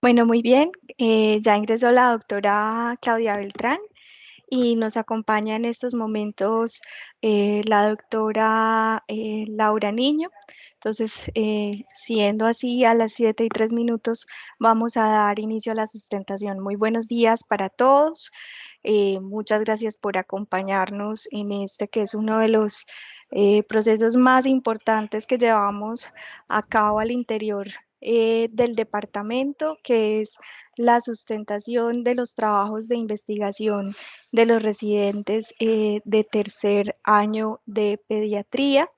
Bueno, muy bien. Ya ingresó la doctora Claudia Beltrán y nos acompaña en estos momentos la doctora Laura Niño. Entonces, siendo así, a las 7:03 vamos a dar inicio a la sustentación. Muy buenos días para todos. Muchas gracias por acompañarnos en este que es uno de los procesos más importantes que llevamos a cabo al interior del departamento, que es la sustentación de los trabajos de investigación de los residentes de tercer año de pediatría.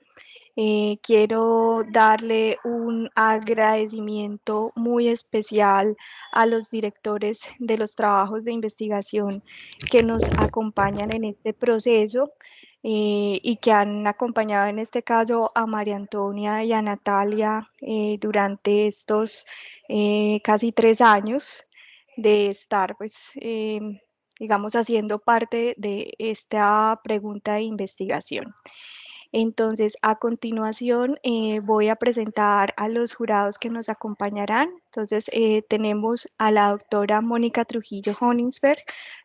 Quiero darle un agradecimiento muy especial a los directores de los trabajos de investigación que nos acompañan en este proceso y que han acompañado en este caso a María Antonia y a Natalia durante estos casi 3 años de estar, pues, digamos, haciendo parte de esta pregunta de investigación. Entonces, a continuación, voy a presentar a los jurados que nos acompañarán. Entonces, tenemos a la doctora Mónica Trujillo Honingsberg.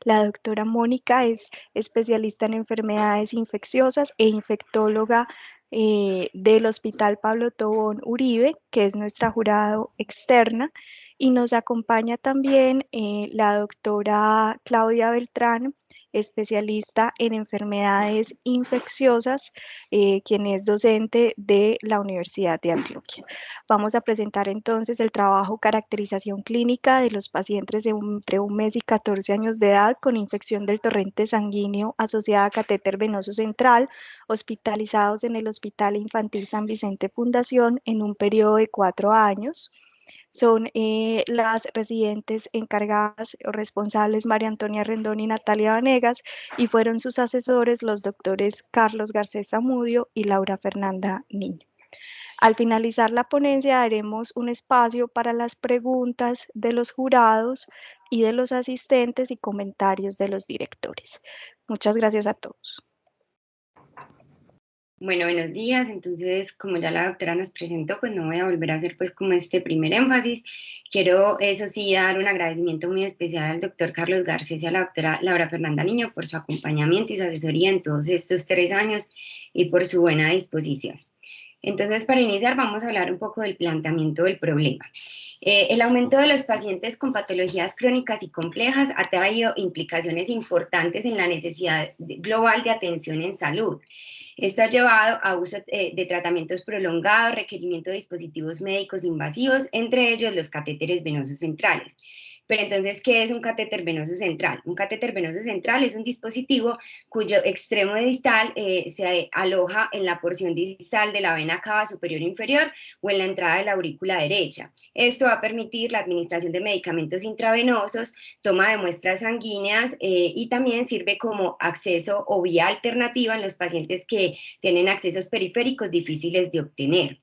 La doctora Mónica es especialista en enfermedades infecciosas e infectóloga del Hospital Pablo Tobón Uribe, que es nuestra jurado externa. Y nos acompaña también la doctora Claudia Beltrán, especialista en enfermedades infecciosas, quien es docente de la Universidad de Antioquia. Vamos a presentar entonces el trabajo caracterización clínica de los pacientes de entre 1 mes y 14 años de edad con infección del torrente sanguíneo asociada a catéter venoso central, hospitalizados en el Hospital Infantil San Vicente Fundación en un periodo de 4 años. Son las residentes encargadas o responsables María Antonia Rendón y Natalia Vanegas, y fueron sus asesores los doctores Carlos Garcés Zamudio y Laura Fernanda Niño. Al finalizar la ponencia daremos un espacio para las preguntas de los jurados y de los asistentes y comentarios de los directores. Muchas gracias a todos. Bueno, buenos días. Entonces, como ya la doctora nos presentó, pues no voy a volver a hacer pues como este primer énfasis. Quiero, eso sí, dar un agradecimiento muy especial al doctor Carlos Garcés y a la doctora Laura Fernanda Niño por su acompañamiento y su asesoría en todos estos 3 años y por su buena disposición. Entonces, para iniciar, vamos a hablar un poco del planteamiento del problema. El aumento de los pacientes con patologías crónicas y complejas ha traído implicaciones importantes en la necesidad global de atención en salud. Esto ha llevado a uso de tratamientos prolongados, requerimiento de dispositivos médicos invasivos, entre ellos los catéteres venosos centrales. Pero entonces, ¿qué es un catéter venoso central? Un catéter venoso central es un dispositivo cuyo extremo distal se aloja en la porción distal de la vena cava superior e inferior o en la entrada de la aurícula derecha. Esto va a permitir la administración de medicamentos intravenosos, toma de muestras sanguíneas y también sirve como acceso o vía alternativa en los pacientes que tienen accesos periféricos difíciles de obtener.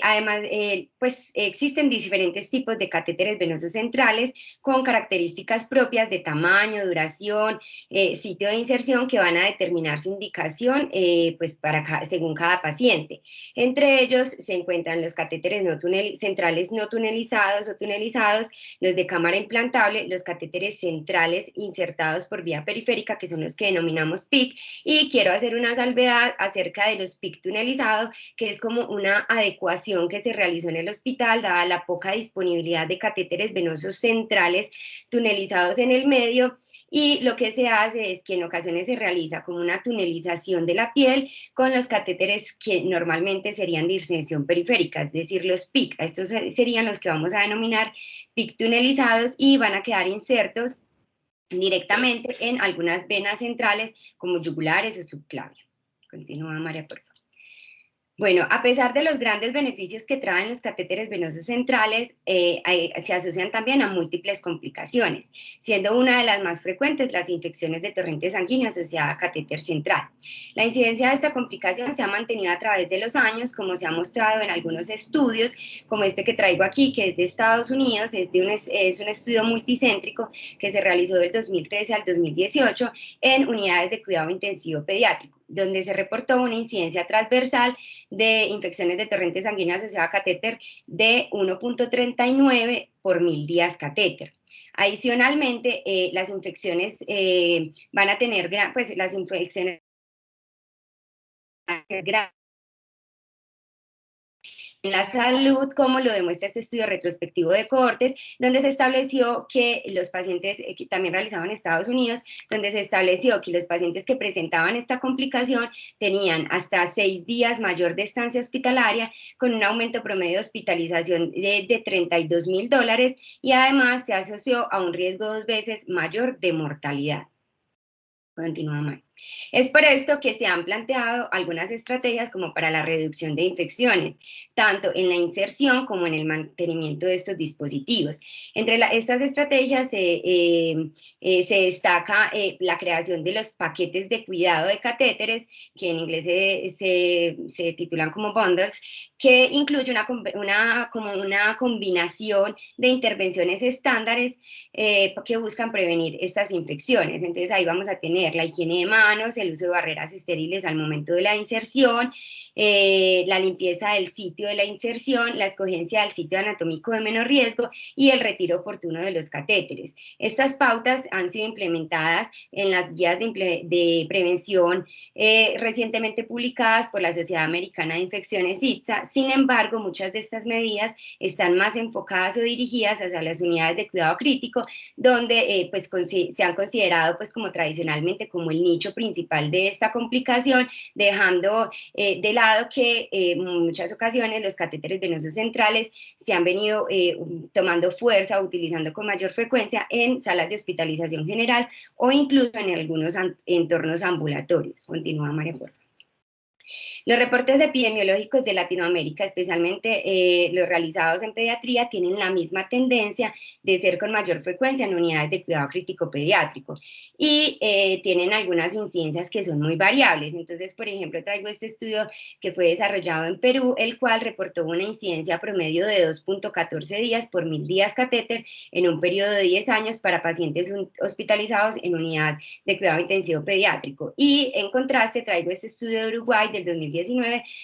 Además, pues existen diferentes tipos de catéteres venosos centrales con características propias de tamaño, duración, sitio de inserción que van a determinar su indicación pues según cada paciente. Entre ellos se encuentran los catéteres centrales no tunelizados o tunelizados, los de cámara implantable, los catéteres centrales insertados por vía periférica, que son los que denominamos PIC, y quiero hacer una salvedad acerca de los PIC tunelizados, que es como una adecuación que se realizó en el hospital, dada la poca disponibilidad de catéteres venosos centrales tunelizados en el medio, y lo que se hace es que en ocasiones se realiza como una tunelización de la piel con los catéteres que normalmente serían de inserción periférica, es decir, los PIC. Estos serían los que vamos a denominar PIC tunelizados y van a quedar insertos directamente en algunas venas centrales como yugulares o subclavia. Continúa, María, por favor. Bueno, a pesar de los grandes beneficios que traen los catéteres venosos centrales, se asocian también a múltiples complicaciones, siendo una de las más frecuentes las infecciones de torrente sanguíneo asociada a catéter central. La incidencia de esta complicación se ha mantenido a través de los años, como se ha mostrado en algunos estudios, como este que traigo aquí, que es de Estados Unidos, es un estudio multicéntrico que se realizó del 2013 al 2018 en unidades de cuidado intensivo pediátrico. donde se reportó una incidencia transversal de infecciones de torrente sanguíneo asociada a catéter de 1.39 por 1000 días catéter. Adicionalmente, las infecciones van a tener, pues las infecciones en la salud, como lo demuestra este estudio retrospectivo de cohortes, donde se estableció que los pacientes, que también realizaban en Estados Unidos, donde se estableció que los pacientes que presentaban esta complicación tenían hasta 6 días mayor de estancia hospitalaria, con un aumento promedio de hospitalización de $32.000, y además se asoció a un riesgo 2 veces mayor de mortalidad. Continúa, Mari. Es por esto que se han planteado algunas estrategias como para la reducción de infecciones, tanto en la inserción como en el mantenimiento de estos dispositivos. Entre estas estrategias se destaca la creación de los paquetes de cuidado de catéteres, que en inglés se titulan como bundles, que incluye como una combinación de intervenciones estándares que buscan prevenir estas infecciones. Entonces ahí vamos a tener la higiene de manos, el uso de barreras estériles al momento de la inserción, la limpieza del sitio de la inserción, la escogencia del sitio anatómico de menor riesgo y el retiro oportuno de los catéteres. Estas pautas han sido implementadas en las guías de prevención recientemente publicadas por la Sociedad Americana de Infecciones ITSA. Sin embargo, muchas de estas medidas están más enfocadas o dirigidas hacia las unidades de cuidado crítico, donde pues, se han considerado pues, como tradicionalmente como el nicho principal de esta complicación, dejando de lado que en muchas ocasiones los catéteres venosos centrales se han venido tomando fuerza o utilizando con mayor frecuencia en salas de hospitalización general o incluso en algunos entornos ambulatorios. Continúa, María, por favor. Los reportes epidemiológicos de Latinoamérica, especialmente los realizados en pediatría, tienen la misma tendencia de ser con mayor frecuencia en unidades de cuidado crítico pediátrico y tienen algunas incidencias que son muy variables. Entonces, por ejemplo, traigo este estudio que fue desarrollado en Perú, el cual reportó una incidencia promedio de 2.14 días por 1000 días catéter en un periodo de 10 años para pacientes hospitalizados en unidad de cuidado intensivo pediátrico. Y en contraste, traigo este estudio de Uruguay del 2019,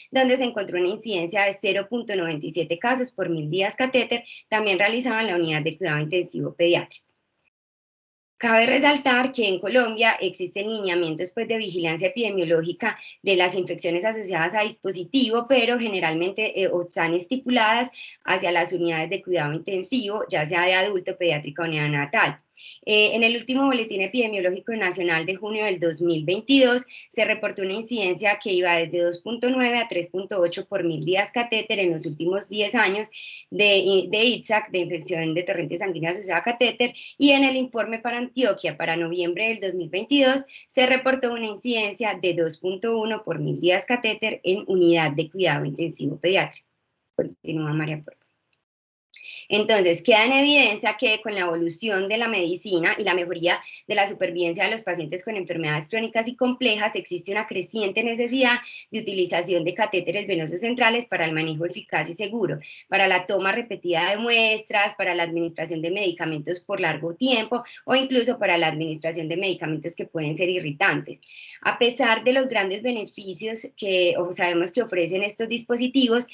donde se encontró una incidencia de 0.97 casos por 1000 días catéter, también realizado en la unidad de cuidado intensivo pediátrico. Cabe resaltar que en Colombia existen lineamientos pues, de vigilancia epidemiológica de las infecciones asociadas a dispositivo, pero generalmente están estipuladas hacia las unidades de cuidado intensivo, ya sea de adulto, pediátrica o neonatal. En el último boletín epidemiológico nacional de junio del 2022 se reportó una incidencia que iba desde 2.9 a 3.8 por 1000 días catéter en los últimos 10 años de ITSAC, de infección de torrente sanguíneo asociada a catéter, y en el informe para Antioquia para noviembre del 2022 se reportó una incidencia de 2.1 por 1000 días catéter en unidad de cuidado intensivo pediátrico. Continúa, María, por favor. Entonces, queda en evidencia que con la evolución de la medicina y la mejoría de la supervivencia de los pacientes con enfermedades crónicas y complejas, existe una creciente necesidad de utilización de catéteres venosos centrales para el manejo eficaz y seguro, para la toma repetida de muestras, para la administración de medicamentos por largo tiempo o incluso para la administración de medicamentos que pueden ser irritantes. A pesar de los grandes beneficios que sabemos que ofrecen estos dispositivos,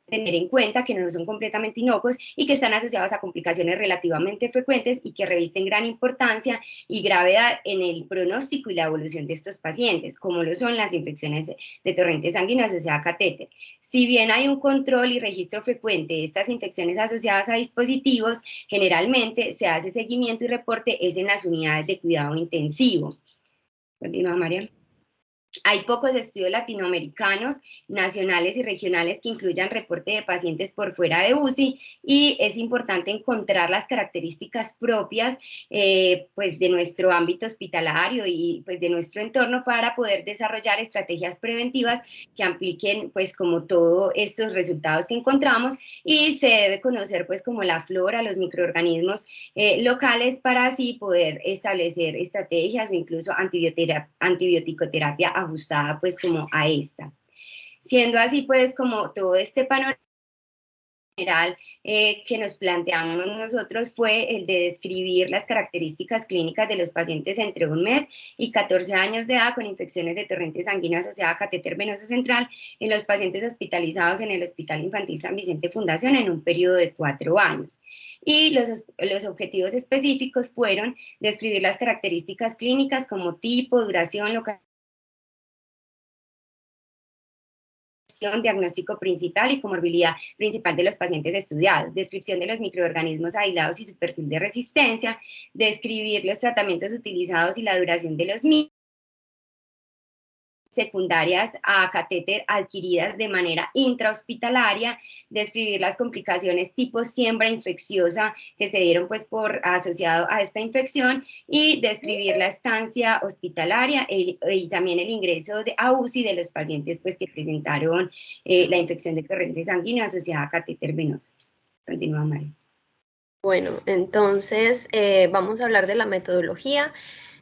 tener en cuenta que no son completamente inocuos y que están asociados a complicaciones relativamente frecuentes y que revisten gran importancia y gravedad en el pronóstico y la evolución de estos pacientes, como lo son las infecciones de torrente sanguíneo asociada a catéter. Si bien hay un control y registro frecuente de estas infecciones asociadas a dispositivos, generalmente se hace seguimiento y reporte es en las unidades de cuidado intensivo. Continúa, María. Hay pocos estudios latinoamericanos, nacionales y regionales que incluyan reporte de pacientes por fuera de UCI y es importante encontrar las características propias pues de nuestro ámbito hospitalario y pues de nuestro entorno para poder desarrollar estrategias preventivas que apliquen pues como todos estos resultados que encontramos, y se debe conocer pues como la flora, los microorganismos locales para así poder establecer estrategias o incluso antibiótico-terapia ajustada pues como a esta. Siendo así pues como todo este panorama general que nos planteamos nosotros fue el de describir las características clínicas de los pacientes entre 1 mes y 14 años de edad con infecciones de torrente sanguíneo asociada a catéter venoso central en los pacientes hospitalizados en el Hospital Infantil San Vicente Fundación en un periodo de 4 años. Y los objetivos específicos fueron describir las características clínicas como tipo, duración, localización, diagnóstico principal y comorbilidad principal de los pacientes estudiados, descripción de los microorganismos aislados y su perfil de resistencia, describir los tratamientos utilizados y la duración de los mismos, secundarias a catéter adquiridas de manera intrahospitalaria, describir las complicaciones tipo siembra infecciosa que se dieron pues por asociado a esta infección y describir la estancia hospitalaria y también el ingreso a UCI de los pacientes pues que presentaron la infección de torrente sanguíneo asociada a catéter venoso. Continúa, María. Bueno, entonces vamos a hablar de la metodología.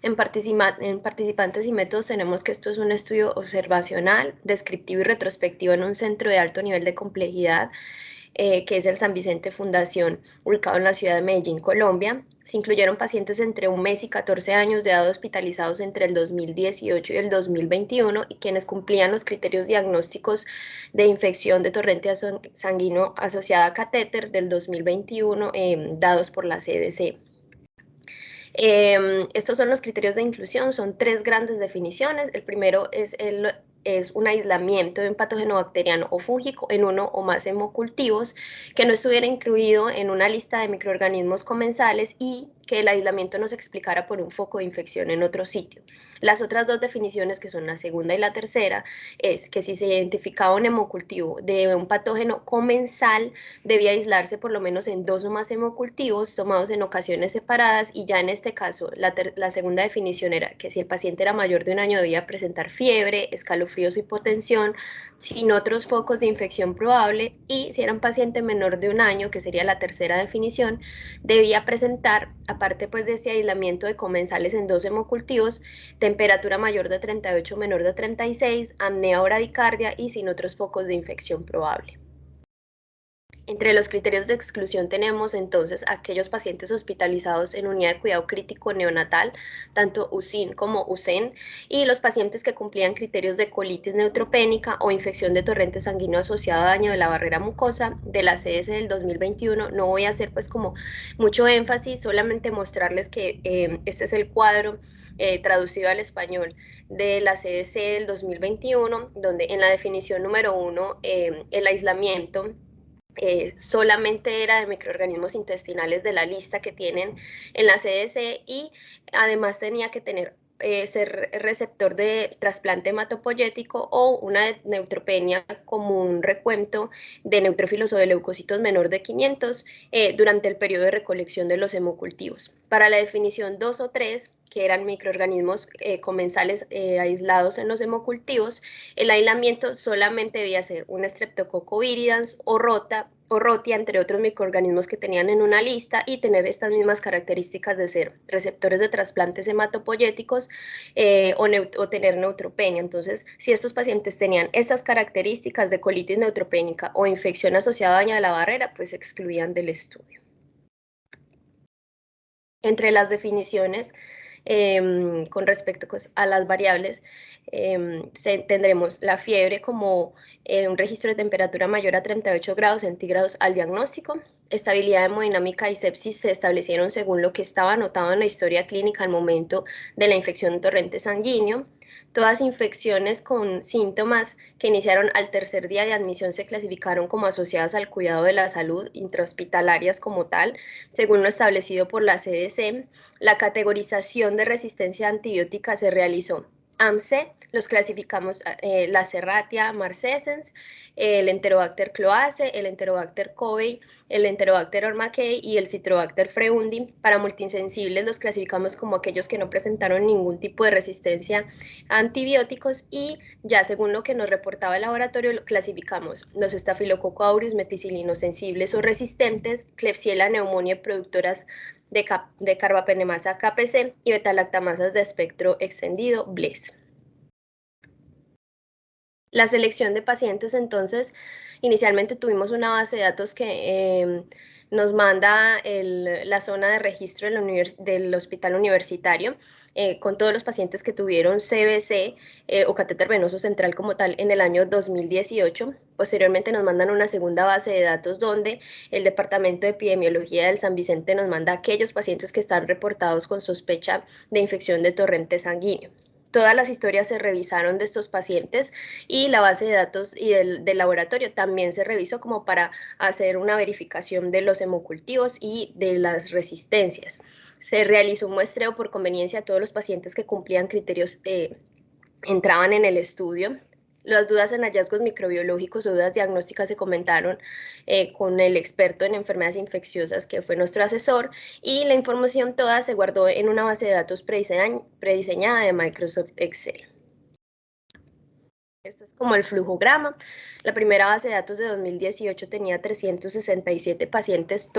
En participantes y métodos tenemos que esto es un estudio observacional, descriptivo y retrospectivo en un centro de alto nivel de complejidad, que es el San Vicente Fundación, ubicado en la ciudad de Medellín, Colombia. Se incluyeron pacientes entre 1 mes y 14 años de edad hospitalizados entre el 2018 y el 2021 y quienes cumplían los criterios diagnósticos de infección de torrente sanguíneo asociada a catéter del 2021 dados por la CDC. Estos son los criterios de inclusión, son 3 grandes definiciones. El primero es un aislamiento de un patógeno bacteriano o fúngico en uno o más hemocultivos que no estuviera incluido en una lista de microorganismos comensales y que el aislamiento no se explicara por un foco de infección en otro sitio. Las otras 2 definiciones, que son la segunda y la tercera, es que si se identificaba un hemocultivo de un patógeno comensal, debía aislarse por lo menos en 2 o más hemocultivos tomados en ocasiones separadas, y ya en este caso la segunda definición era que si el paciente era mayor de 1 año debía presentar fiebre, escalofríos o hipotensión, sin otros focos de infección probable, y si era un paciente menor de 1 año, que sería la tercera definición, debía presentar, aparte pues de este aislamiento de comensales en 2 hemocultivos, temperatura mayor de 38, menor de 36, apnea o bradicardia y sin otros focos de infección probable. Entre los criterios de exclusión tenemos entonces aquellos pacientes hospitalizados en unidad de cuidado crítico neonatal, tanto UCIN como UCEN, y los pacientes que cumplían criterios de colitis neutropénica o infección de torrente sanguíneo asociado a daño de la barrera mucosa de la CDC del 2021. No voy a hacer pues como mucho énfasis, solamente mostrarles que este es el cuadro traducido al español de la CDC del 2021, donde en la definición número 1 el aislamiento solamente era de microorganismos intestinales de la lista que tienen en la CDC, y además tenía que tener ser receptor de trasplante hematopoyético o una neutropenia como un recuento de neutrófilos o de leucocitos menor de 500 durante el periodo de recolección de los hemocultivos. Para la definición 2 o 3, que eran microorganismos comensales aislados en los hemocultivos, el aislamiento solamente debía ser un Streptococcus viridans o Rotia, entre otros microorganismos que tenían en una lista, y tener estas mismas características de ser receptores de trasplantes hematopoyéticos o tener neutropenia. Entonces, si estos pacientes tenían estas características de colitis neutropénica o infección asociada a daño de la barrera, pues se excluían del estudio. Entre las definiciones con respecto a las variables, tendremos la fiebre como un registro de temperatura mayor a 38 grados centígrados al diagnóstico. Estabilidad hemodinámica y sepsis se establecieron según lo que estaba anotado en la historia clínica al momento de la infección de torrente sanguíneo. Todas infecciones con síntomas que iniciaron al tercer día de admisión se clasificaron como asociadas al cuidado de la salud, intrahospitalarias como tal, según lo establecido por la CDC. La categorización de resistencia antibiótica se realizó AMSE, los clasificamos la Serratia marcescens, el Enterobacter cloace, el Enterobacter covey, el Enterobacter ormaquei y el Citrobacter freundi. Para multisensibles los clasificamos como aquellos que no presentaron ningún tipo de resistencia a antibióticos, y ya según lo que nos reportaba el laboratorio clasificamos los Staphylococcus aureus meticilinos sensibles o resistentes, Klebsiella pneumoniae productoras de carbapenemasa KPC y betalactamasas de espectro extendido BLES. La selección de pacientes entonces Inicialmente tuvimos una base de datos que nos manda la zona de registro del hospital universitario con todos los pacientes que tuvieron CVC o catéter venoso central como tal en el año 2018. Posteriormente nos mandan una segunda base de datos donde el Departamento de Epidemiología del San Vicente nos manda a aquellos pacientes que están reportados con sospecha de infección de torrente sanguíneo. Todas las historias se revisaron de estos pacientes y la base de datos y del laboratorio también se revisó como para hacer una verificación de los hemocultivos y de las resistencias. Se realizó un muestreo por conveniencia a todos los pacientes que cumplían criterios, entraban en el estudio. Las dudas en hallazgos microbiológicos o dudas diagnósticas se comentaron con el experto en enfermedades infecciosas que fue nuestro asesor y la información toda se guardó en una base de datos prediseñada de Microsoft Excel. Este es como el flujograma. La primera base de datos de 2018 tenía 367 pacientes,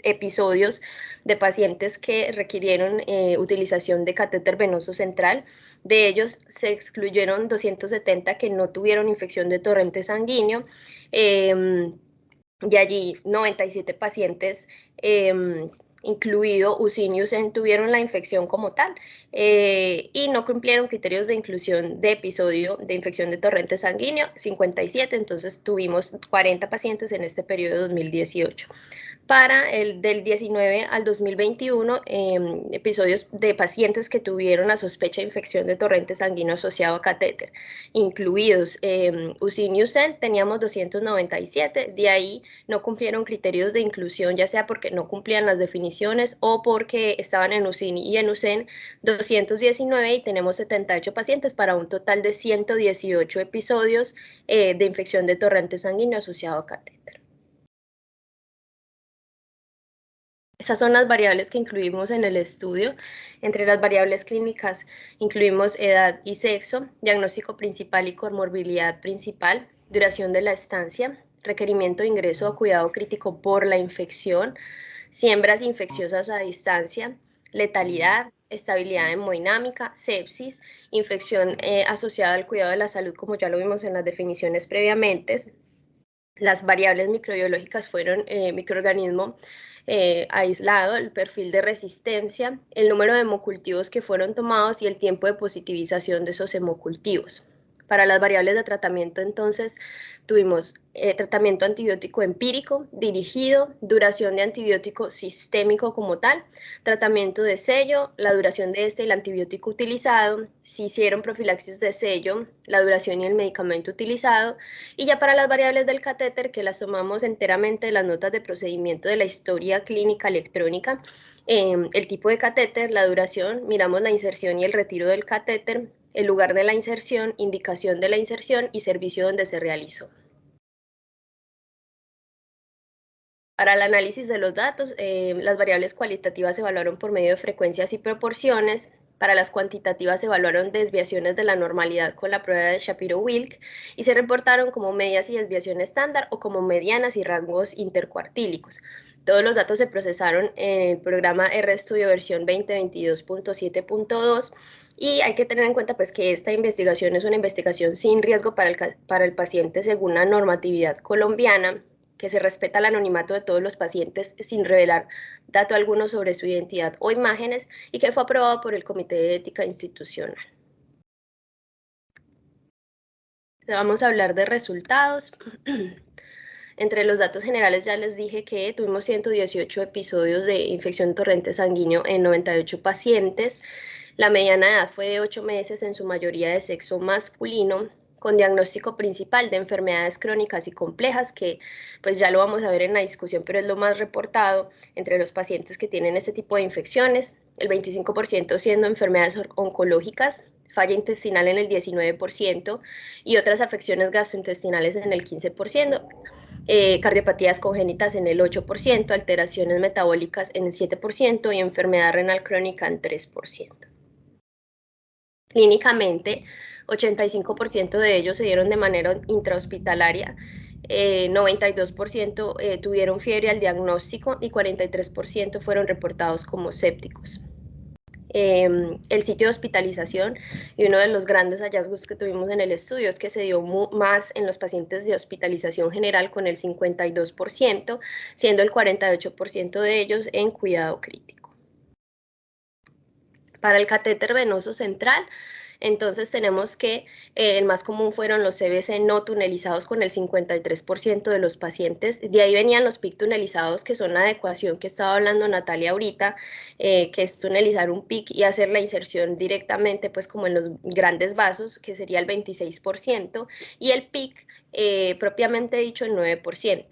episodios de pacientes que requirieron utilización de catéter venoso central. De ellos se excluyeron 270 que no tuvieron infección de torrente sanguíneo. De allí 97 pacientes incluido UCIN y UCEN, tuvieron la infección como tal y no cumplieron criterios de inclusión de episodio de infección de torrente sanguíneo, 57, entonces tuvimos 40 pacientes en este periodo de 2018. Para el del 19 al 2021, episodios de pacientes que tuvieron la sospecha de infección de torrente sanguíneo asociado a catéter, incluidos UCIN y UCEN, teníamos 297, de ahí no cumplieron criterios de inclusión, ya sea porque no cumplían las definiciones o porque estaban en UCIN y en UCEN 219 y tenemos 78 pacientes para un total de 118 episodios de infección de torrente sanguíneo asociado a catéter. Esas son las variables que incluimos en el estudio. Entre las variables clínicas incluimos edad y sexo, diagnóstico principal y comorbilidad principal, duración de la estancia, requerimiento de ingreso a cuidado crítico por la infección, siembras infecciosas a distancia, letalidad, estabilidad hemodinámica, sepsis, infección asociada al cuidado de la salud, como ya lo vimos en las definiciones previamente. Las variables microbiológicas fueron microorganismo aislado, el perfil de resistencia, el número de hemocultivos que fueron tomados y el tiempo de positivización de esos hemocultivos. Para las variables de tratamiento, entonces, tuvimos tratamiento antibiótico empírico, dirigido, duración de antibiótico sistémico como tal, tratamiento de sello, la duración de este y el antibiótico utilizado, si hicieron profilaxis de sello, la duración y el medicamento utilizado, y ya para las variables del catéter, que las tomamos enteramente de las notas de procedimiento de la historia clínica electrónica, el tipo de catéter, la duración, miramos la inserción y el retiro del catéter, el lugar de la inserción, indicación de la inserción y servicio donde se realizó. Para el análisis de los datos, las variables cualitativas se evaluaron por medio de frecuencias y proporciones. Para las cuantitativas se evaluaron desviaciones de la normalidad con la prueba de Shapiro-Wilk y se reportaron como medias y desviación estándar o como medianas y rangos intercuartílicos. Todos los datos se procesaron en el programa RStudio versión 2022.7.2 y hay que tener en cuenta pues, que esta investigación es una investigación sin riesgo para el paciente según la normatividad colombiana, que se respeta el anonimato de todos los pacientes sin revelar dato alguno sobre su identidad o imágenes y que fue aprobado por el Comité de Ética Institucional. Vamos a hablar de resultados. Entre los datos generales ya les dije que tuvimos 118 episodios de infección de torrente sanguíneo en 98 pacientes. La mediana edad fue de 8 meses, en su mayoría de sexo masculino, con diagnóstico principal de enfermedades crónicas y complejas, que pues ya lo vamos a ver en la discusión, pero es lo más reportado entre los pacientes que tienen este tipo de infecciones, el 25% siendo enfermedades oncológicas, falla intestinal en el 19% y otras afecciones gastrointestinales en el 15%, cardiopatías congénitas en el 8%, alteraciones metabólicas en el 7% y enfermedad renal crónica en 3%. Clínicamente, 85% de ellos se dieron de manera intrahospitalaria, 92% tuvieron fiebre al diagnóstico y 43% fueron reportados como sépticos. el sitio de hospitalización, y uno de los grandes hallazgos que tuvimos en el estudio es que se dio más en los pacientes de hospitalización general con el 52%, siendo el 48% de ellos en cuidado crítico. Para el catéter venoso central, entonces tenemos que el más común fueron los CVC no tunelizados con el 53% de los pacientes. De ahí venían los PIC tunelizados, que son la adecuación que estaba hablando Natalia ahorita, que es tunelizar un PIC y hacer la inserción directamente pues como en los grandes vasos, que sería el 26%, y el PIC propiamente dicho el 9%.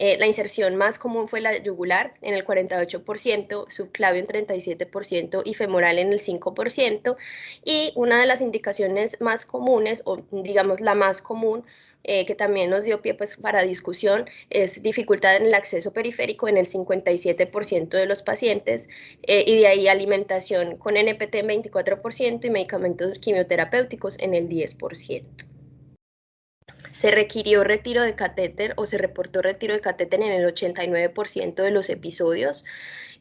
La inserción más común fue la yugular en el 48%, subclavio en 37% y femoral en el 5%. Y una de las indicaciones más comunes, o digamos la más común, que también nos dio pie pues, para discusión, es dificultad en el acceso periférico en el 57% de los pacientes, y de ahí alimentación con NPT en 24% y medicamentos quimioterapéuticos en el 10%. Se requirió retiro de catéter o se reportó retiro de catéter en el 89% de los episodios,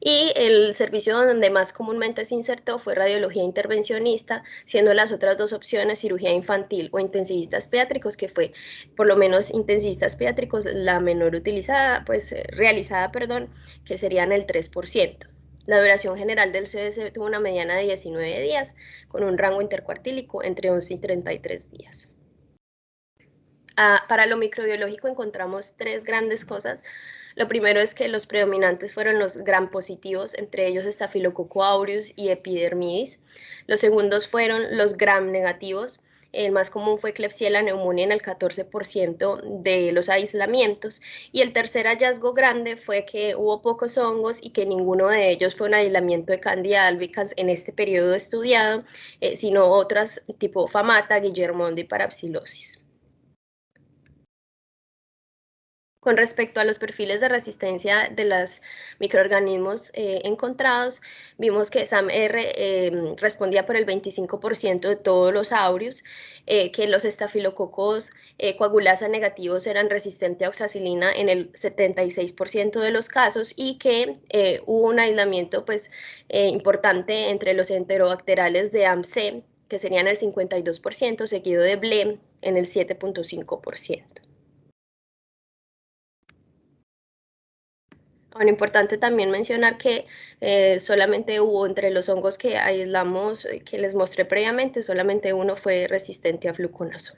y el servicio donde más comúnmente se insertó fue radiología intervencionista, siendo las otras dos opciones cirugía infantil o intensivistas pediátricos, que fue por lo menos intensivistas pediátricos la menor utilizada, pues realizada, perdón, que serían el 3%. La duración general del CVC tuvo una mediana de 19 días, con un rango intercuartílico entre 11 y 33 días. Para lo microbiológico encontramos tres grandes cosas. Lo primero es que los predominantes fueron los gram positivos, entre ellos Staphylococcus aureus y Epidermidis. Los segundos fueron los gram negativos. El más común fue Klebsiella pneumoniae en el 14% de los aislamientos. Y el tercer hallazgo grande fue que hubo pocos hongos y que ninguno de ellos fue un aislamiento de Candida albicans en este periodo estudiado, sino otras tipo Famata, Guillermondi y Parapsilosis. Con respecto a los perfiles de resistencia de los microorganismos encontrados, vimos que SAM-R respondía por el 25% de todos los aureus, que los estafilococos coagulasa negativos eran resistentes a oxacilina en el 76% de los casos, y que hubo un aislamiento pues, importante entre los enterobacterales de AMC, que serían el 52%, seguido de BLEM en el 7.5%. Bueno, importante también mencionar que solamente hubo entre los hongos que aislamos, que les mostré previamente, solamente uno fue resistente a fluconazol.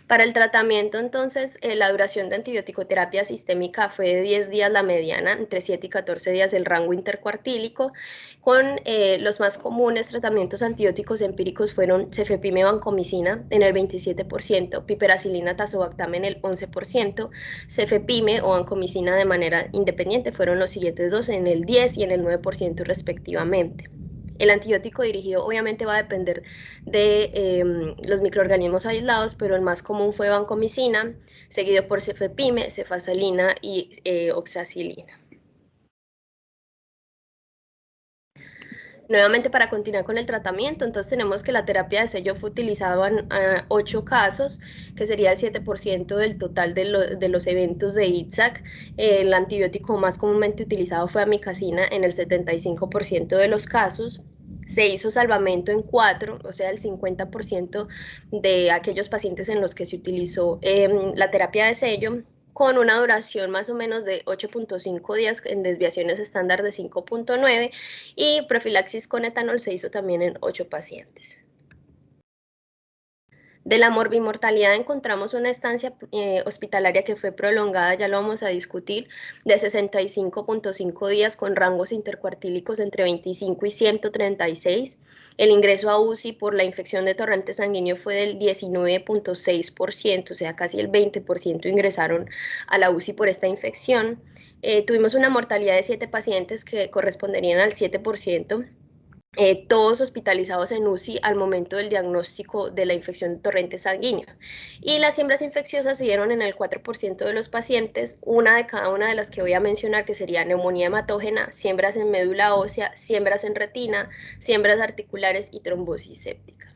Para el tratamiento, entonces, la duración de antibiótico-terapia sistémica fue de 10 días la mediana, entre 7 y 14 días el rango intercuartílico. Con los más comunes tratamientos antibióticos empíricos fueron cefepime vancomicina en el 27%, piperacilina tazobactam en el 11%, cefepime o vancomicina de manera independiente fueron los siguientes dos en el 10 y en el 9% respectivamente. El antibiótico dirigido obviamente va a depender de los microorganismos aislados, pero el más común fue vancomicina, seguido por cefepime, cefazolina y oxacilina. Nuevamente, para continuar con el tratamiento, entonces tenemos que la terapia de sello fue utilizada en 8 casos, que sería el 7% del total de los eventos de ITSAC. El antibiótico más comúnmente utilizado fue amicacina en el 75% de los casos. Se hizo salvamento en 4, o sea, el 50% de aquellos pacientes en los que se utilizó la terapia de sello, con una duración más o menos de 8.5 días en desviaciones estándar de 5.9, y profilaxis con etanol se hizo también en 8 pacientes. De la morbimortalidad encontramos una estancia hospitalaria que fue prolongada, ya lo vamos a discutir, de 65.5 días con rangos intercuartílicos entre 25 y 136. El ingreso a UCI por la infección de torrente sanguíneo fue del 19.6%, o sea, casi el 20% ingresaron a la UCI por esta infección. Tuvimos una mortalidad de 7 pacientes que corresponderían al 7%. Todos hospitalizados en UCI al momento del diagnóstico de la infección de torrente sanguíneo. Y las siembras infecciosas se dieron en el 4% de los pacientes, una de cada una de las que voy a mencionar, que sería neumonía hematógena, siembras en médula ósea, siembras en retina, siembras articulares y trombosis séptica.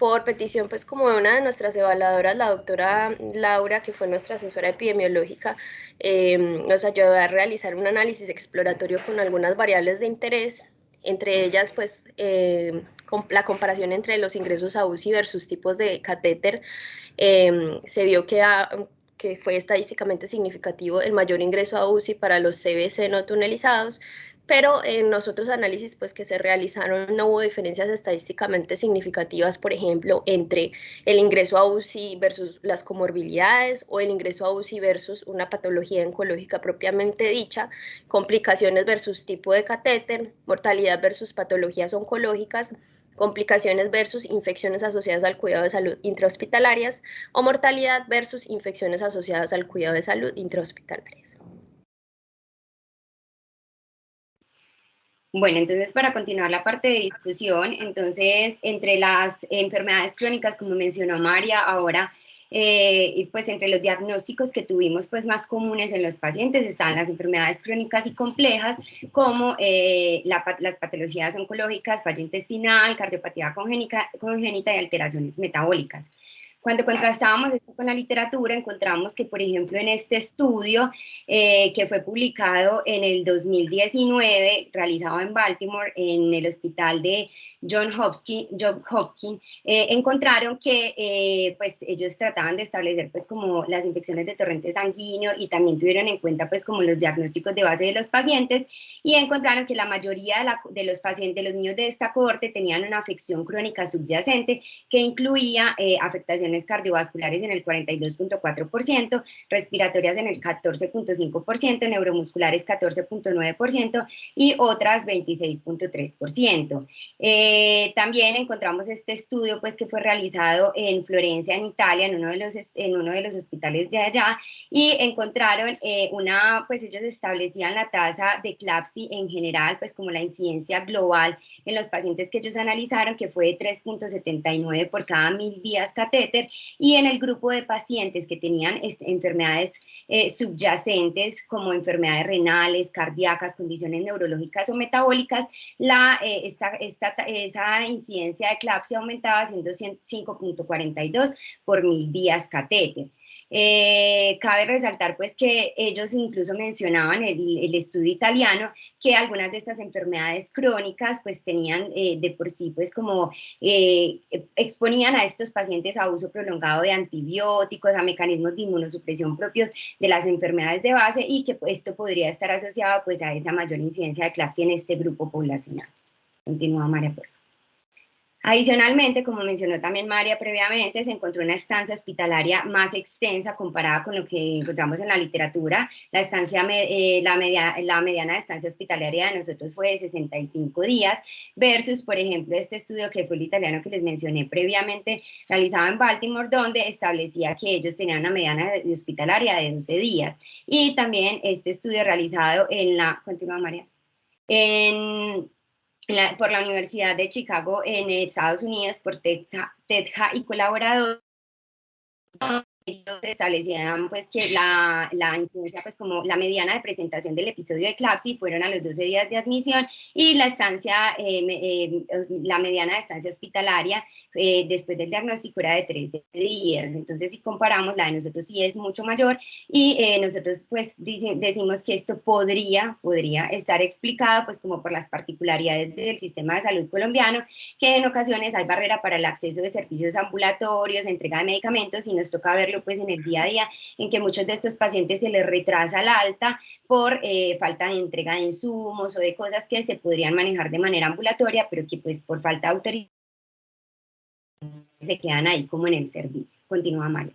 por petición pues como de una de nuestras evaluadoras, la doctora Laura, que fue nuestra asesora epidemiológica, nos ayudó a realizar un análisis exploratorio con algunas variables de interés, entre ellas pues la comparación entre los ingresos a UCI versus tipos de catéter. Se vio que fue estadísticamente significativo el mayor ingreso a UCI para los CBC no tunelizados, pero en los otros análisis pues, que se realizaron no hubo diferencias estadísticamente significativas, por ejemplo, entre el ingreso a UCI versus las comorbilidades o el ingreso a UCI versus una patología oncológica propiamente dicha, complicaciones versus tipo de catéter, mortalidad versus patologías oncológicas, complicaciones versus infecciones asociadas al cuidado de salud intrahospitalarias o mortalidad versus infecciones asociadas al cuidado de salud intrahospitalarias. Bueno, entonces para continuar la parte de discusión, entonces entre las enfermedades crónicas, como mencionó María, ahora pues entre los diagnósticos que tuvimos pues más comunes en los pacientes están las enfermedades crónicas y complejas, como las patologías oncológicas, falla intestinal, cardiopatía congénita y alteraciones metabólicas. Cuando contrastábamos esto con la literatura, encontramos que, por ejemplo, en este estudio que fue publicado en el 2019, realizado en Baltimore, en el hospital de Johns Hopkins, encontraron que pues, ellos trataban de establecer pues, como las infecciones de torrente sanguíneo y también tuvieron en cuenta pues, como los diagnósticos de base de los pacientes y encontraron que la mayoría de los pacientes, de los niños de esta cohorte, tenían una afección crónica subyacente que incluía afectaciones cardiovasculares en el 42.4%, respiratorias en el 14.5%, neuromusculares 14.9% y otras 26.3%. También encontramos este estudio pues, que fue realizado en Florencia, en Italia, en uno de los hospitales de allá, y encontraron pues ellos establecían la tasa de eclampsia en general, pues como la incidencia global en los pacientes que ellos analizaron, que fue de 3.79 por cada 1000 días catéter, y en el grupo de pacientes que tenían enfermedades subyacentes como enfermedades renales, cardíacas, condiciones neurológicas o metabólicas, esa incidencia de eclampsia aumentaba siendo 5.42 por 1000 días catéter. Cabe resaltar pues que ellos incluso mencionaban el estudio italiano que algunas de estas enfermedades crónicas pues tenían de por sí pues como exponían a estos pacientes a uso prolongado de antibióticos, a mecanismos de inmunosupresión propios de las enfermedades de base y que esto podría estar asociado pues a esa mayor incidencia de eclampsia en este grupo poblacional. Continúa María, por favor. Adicionalmente, como mencionó también María previamente, se encontró una estancia hospitalaria más extensa comparada con lo que encontramos en la literatura. La mediana de estancia hospitalaria de nosotros fue de 65 días versus, por ejemplo, este estudio que fue el italiano que les mencioné previamente, realizado en Baltimore, donde establecía que ellos tenían una mediana hospitalaria de 12 días. Y también este estudio realizado en continúa María, por la Universidad de Chicago en Estados Unidos, por TEDJA y colaboradores, ellos establecían pues que la incidencia pues como la mediana de presentación del episodio de eclampsia fueron a los 12 días de admisión y la mediana de estancia hospitalaria después del diagnóstico era de 13 días. Entonces si comparamos, la de nosotros sí es mucho mayor y nosotros pues decimos que esto podría estar explicado pues como por las particularidades del sistema de salud colombiano, que en ocasiones hay barrera para el acceso de servicios ambulatorios, entrega de medicamentos y nos toca verlo pues en el día a día, en que muchos de estos pacientes se les retrasa la alta por falta de entrega de insumos o de cosas que se podrían manejar de manera ambulatoria, pero que pues por falta de autorización se quedan ahí como en el servicio. Continúa María.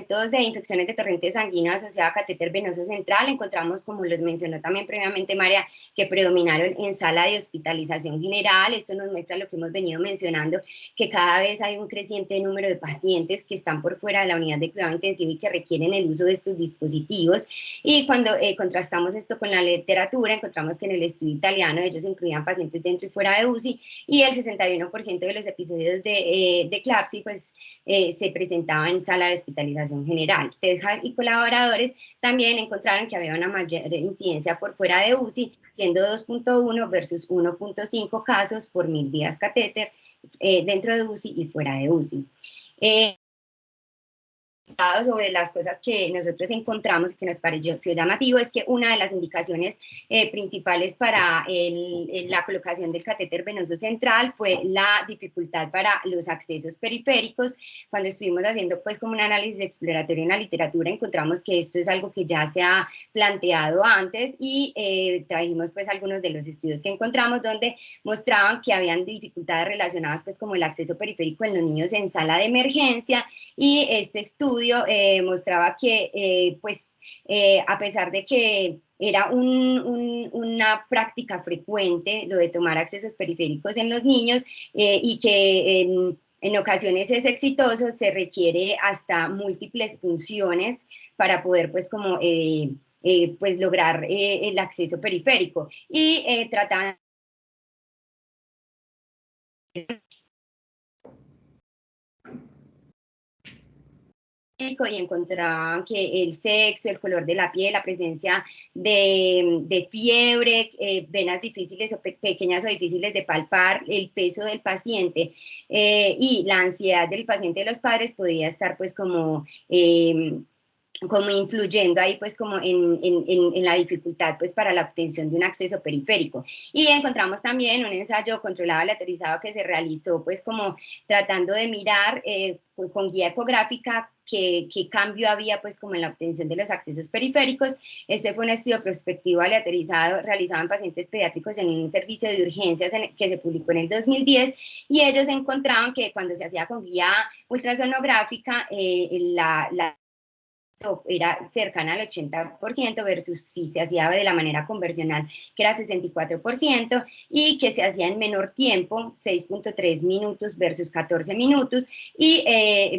De infecciones de torrente sanguíneo asociada a catéter venoso central, encontramos, como los mencionó también previamente María, que predominaron en sala de hospitalización general. Esto nos muestra lo que hemos venido mencionando, que cada vez hay un creciente número de pacientes que están por fuera de la unidad de cuidado intensivo y que requieren el uso de estos dispositivos. Y cuando contrastamos esto con la literatura, encontramos que en el estudio italiano ellos incluían pacientes dentro y fuera de UCI y el 61% de los episodios de eclampsia pues, se presentaban en sala de hospitalización general. TEDJA y colaboradores también encontraron que había una mayor incidencia por fuera de UCI, siendo 2.1 versus 1.5 casos por 1000 días catéter dentro de UCI y fuera de UCI. Sobre las cosas que nosotros encontramos y que nos pareció llamativo es que una de las indicaciones principales para la colocación del catéter venoso central fue la dificultad para los accesos periféricos. Cuando estuvimos haciendo pues como un análisis exploratorio en la literatura, encontramos que esto es algo que ya se ha planteado antes y trajimos pues algunos de los estudios que encontramos donde mostraban que habían dificultades relacionadas pues como el acceso periférico en los niños en sala de emergencia, y este estudio mostraba que a pesar de que era una práctica frecuente lo de tomar accesos periféricos en los niños y que en ocasiones es exitoso, se requiere hasta múltiples funciones para poder pues como pues lograr el acceso periférico, y trataban y encontraban que el sexo, el color de la piel, la presencia de fiebre, venas difíciles o pequeñas o difíciles de palpar, el peso del paciente y la ansiedad del paciente y de los padres podría estar pues como influyendo ahí pues como en la dificultad pues para la obtención de un acceso periférico. Y encontramos también un ensayo controlado aleatorizado que se realizó pues como tratando de mirar con guía ecográfica qué cambio había pues como en la obtención de los accesos periféricos. Este fue un estudio prospectivo aleatorizado realizado en pacientes pediátricos en un servicio de urgencias que se publicó en el 2010, y ellos encontraban que cuando se hacía con guía ultrasonográfica la era cercana al 80% versus si se hacía de la manera convencional, que era 64%, y que se hacía en menor tiempo, 6.3 minutos versus 14 minutos, y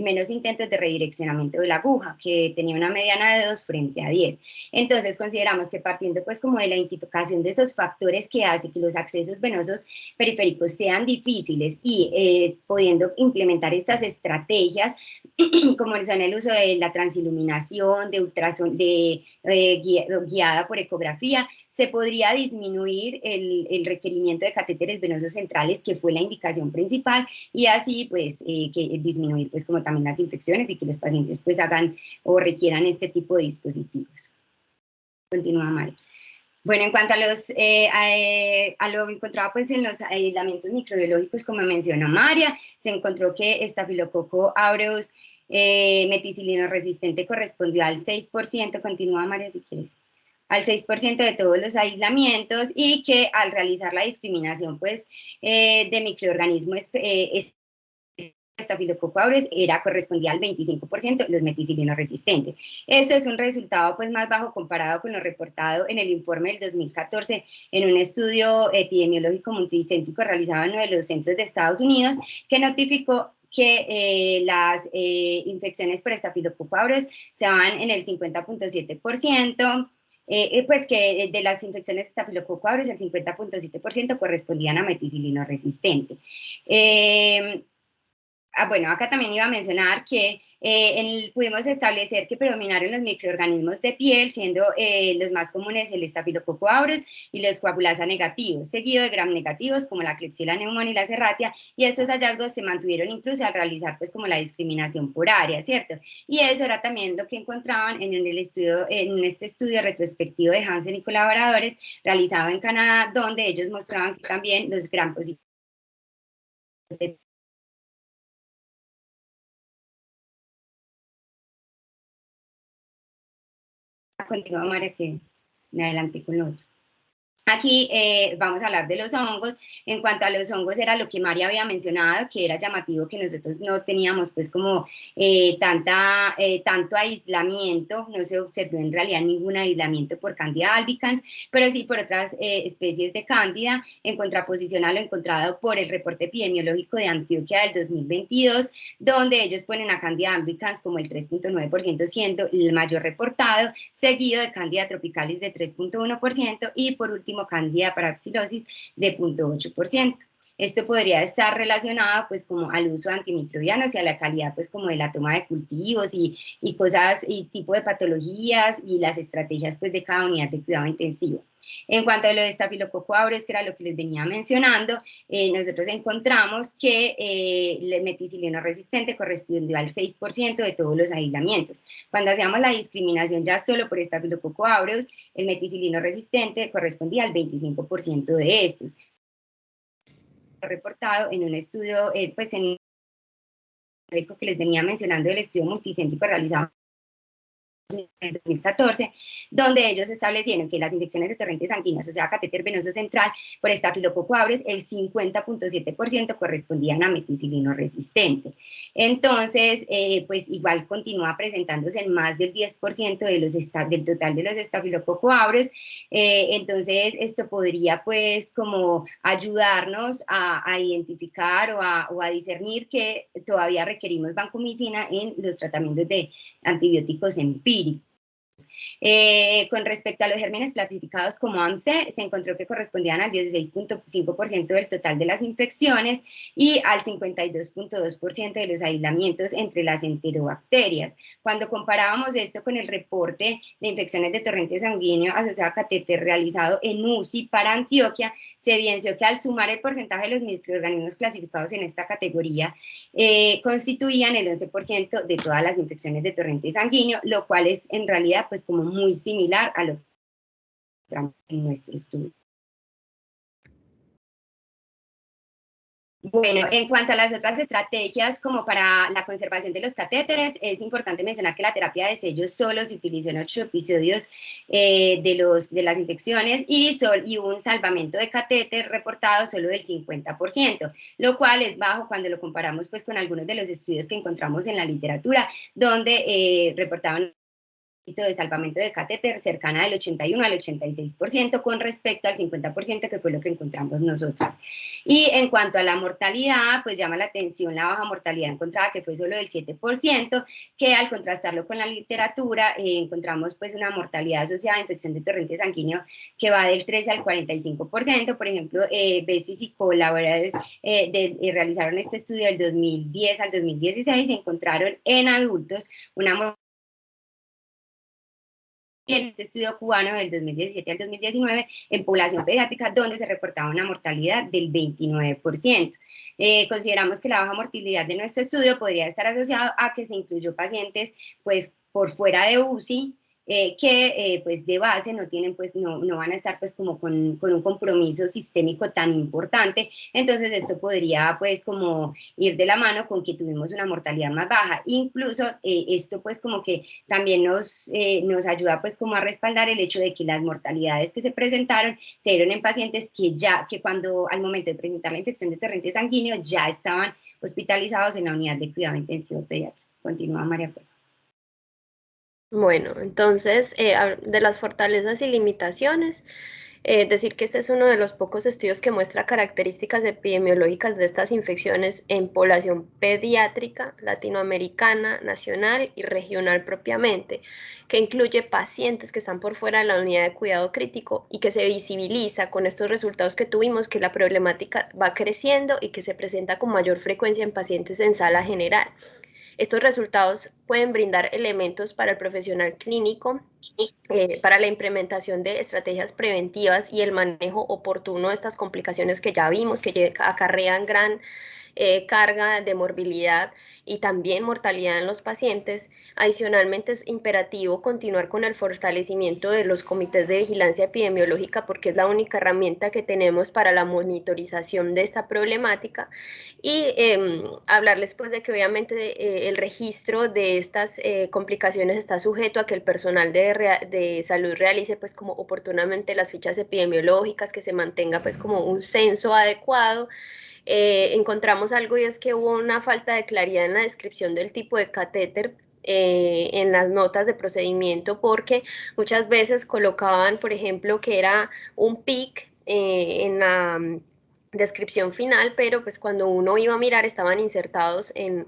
menos intentos de redireccionamiento de la aguja, que tenía una mediana de 2 frente a 10. Entonces consideramos que partiendo pues como de la identificación de esos factores que hace que los accesos venosos periféricos sean difíciles y pudiendo implementar estas estrategias como son el uso de la transiluminación, de ultrason, guiada por ecografía, se podría disminuir el requerimiento de catéteres venosos centrales, que fue la indicación principal, y así pues que disminuir pues como también las infecciones y que los pacientes pues hagan o requieran este tipo de dispositivos. Continúa, María. Bueno, en cuanto a lo encontrado pues en los aislamientos microbiológicos, como mencionó María, se encontró que Staphylococcus aureus meticilino resistente correspondió al 6%, continúa María si quieres, al 6% de todos los aislamientos, y que al realizar la discriminación pues de microorganismos Staphylococcus aureus correspondía al 25% los meticilinos resistentes. Eso es un resultado pues más bajo comparado con lo reportado en el informe del 2014 en un estudio epidemiológico multicéntrico realizado en uno de los centros de Estados Unidos, que notificó que las infecciones por Staphylococcus aureus se van en el 50.7%, pues que de las infecciones de Staphylococcus aureus el 50.7% correspondían a meticilino resistente. Bueno, acá también iba a mencionar que pudimos establecer que predominaron los microorganismos de piel, siendo los más comunes el Staphylococcus aureus y los coagulasa negativos, seguido de gram negativos como la Klebsiella pneumoniae y la Serratia, y estos hallazgos se mantuvieron incluso al realizar pues como la discriminación por área, ¿cierto? Y eso era también lo que encontraban en este estudio retrospectivo de Hansen y colaboradores realizado en Canadá, donde ellos mostraban que también los gram positivos continúa María, que me adelanté con lo otro. Aquí vamos a hablar de los hongos. En cuanto a los hongos, era lo que María había mencionado, que era llamativo que nosotros no teníamos pues como tanto aislamiento, no se observó en realidad ningún aislamiento por Candida albicans, pero sí por otras especies de Cándida, en contraposición a lo encontrado por el reporte epidemiológico de Antioquia del 2022, donde ellos ponen a Candida albicans como el 3.9%, siendo el mayor reportado, seguido de Candida tropicalis de 3.1% y por último Candida parapsilosis de 0.8%. Esto podría estar relacionado pues como al uso de antimicrobianos y a la calidad pues como de la toma de cultivos y cosas y tipo de patologías y las estrategias pues de cada unidad de cuidado intensivo. En cuanto a lo de Staphylococcus aureus, que era lo que les venía mencionando, nosotros encontramos que el meticilino resistente correspondió al 6% de todos los aislamientos. Cuando hacíamos la discriminación ya solo por Staphylococcus aureus, el meticilino resistente correspondía al 25% de estos. Reportado en un estudio, pues en el que les venía mencionando, el estudio multicéntrico realizado en 2014, donde ellos establecieron que las infecciones de torrentes sanguíneos, o sea, catéter venoso central por Staphylococcus aureus, el 50.7% correspondían a meticilino resistente. Entonces, pues igual continúa presentándose en más del 10% del total de los Staphylococcus aureus. Entonces, esto podría pues como ayudarnos a identificar o a discernir que todavía requerimos vancomicina en los tratamientos de antibióticos empíricos. Con respecto a los gérmenes clasificados como AMC, se encontró que correspondían al 16.5% del total de las infecciones y al 52.2% de los aislamientos entre las enterobacterias. Cuando comparábamos esto con el reporte de infecciones de torrente sanguíneo asociado a catéter realizado en UCI para Antioquia, se evidenció que al sumar el porcentaje de los microorganismos clasificados en esta categoría, constituían el 11% de todas las infecciones de torrente sanguíneo, lo cual es en realidad pues como muy similar a lo que encontramos en nuestro estudio. Bueno, en cuanto a las otras estrategias como para la conservación de los catéteres, es importante mencionar que la terapia de sello solo se utilizó en 8 episodios de las infecciones y un salvamento de catéter reportado solo del 50%, lo cual es bajo cuando lo comparamos pues con algunos de los estudios que encontramos en la literatura, donde reportaban de salvamento de catéter cercana del 81 al 86% con respecto al 50% que fue lo que encontramos nosotras. Y en cuanto a la mortalidad, pues llama la atención la baja mortalidad encontrada, que fue solo del 7%, que al contrastarlo con la literatura, encontramos pues una mortalidad asociada a infección de torrente sanguíneo que va del 13 al 45%. Por ejemplo, Bessis y colaboradores realizaron este estudio del 2010 al 2016 y encontraron en adultos una mortalidad en este estudio cubano del 2017 al 2019 en población pediátrica, donde se reportaba una mortalidad del 29%. Consideramos que la baja mortalidad de nuestro estudio podría estar asociado a que se incluyó pacientes pues por fuera de UCI, que pues de base no tienen pues no van a estar pues como con un compromiso sistémico tan importante. Entonces esto podría pues como ir de la mano con que tuvimos una mortalidad más baja. Incluso esto pues como que también nos ayuda pues como a respaldar el hecho de que las mortalidades que se presentaron se dieron en pacientes que cuando al momento de presentar la infección de torrente sanguíneo ya estaban hospitalizados en la unidad de cuidado intensivo pediátrico. Continúa, María Paula. Bueno, entonces, de las fortalezas y limitaciones, decir que este es uno de los pocos estudios que muestra características epidemiológicas de estas infecciones en población pediátrica, latinoamericana, nacional y regional propiamente, que incluye pacientes que están por fuera de la unidad de cuidado crítico y que se visibiliza con estos resultados que tuvimos que la problemática va creciendo y que se presenta con mayor frecuencia en pacientes en sala general. Estos resultados pueden brindar elementos para el profesional clínico, para la implementación de estrategias preventivas y el manejo oportuno de estas complicaciones que ya vimos, que acarrean gran carga de morbilidad y también mortalidad en los pacientes. Adicionalmente, es imperativo continuar con el fortalecimiento de los comités de vigilancia epidemiológica porque es la única herramienta que tenemos para la monitorización de esta problemática y hablarles pues de que obviamente el registro de estas complicaciones está sujeto a que el personal de salud realice pues como oportunamente las fichas epidemiológicas, que se mantenga pues como un censo adecuado. Encontramos algo y es que hubo una falta de claridad en la descripción del tipo de catéter en las notas de procedimiento porque muchas veces colocaban, por ejemplo, que era un PIC en descripción final, pero pues cuando uno iba a mirar estaban insertados en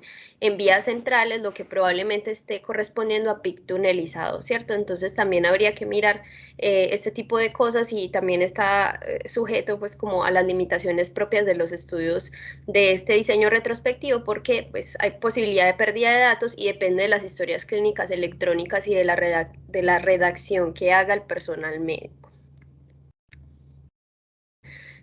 vías centrales, lo que probablemente esté correspondiendo a PIC tunelizado, ¿cierto? Entonces también habría que mirar este tipo de cosas y también está sujeto pues como a las limitaciones propias de los estudios de este diseño retrospectivo, porque pues hay posibilidad de pérdida de datos y depende de las historias clínicas electrónicas y de la redacción que haga el personal médico.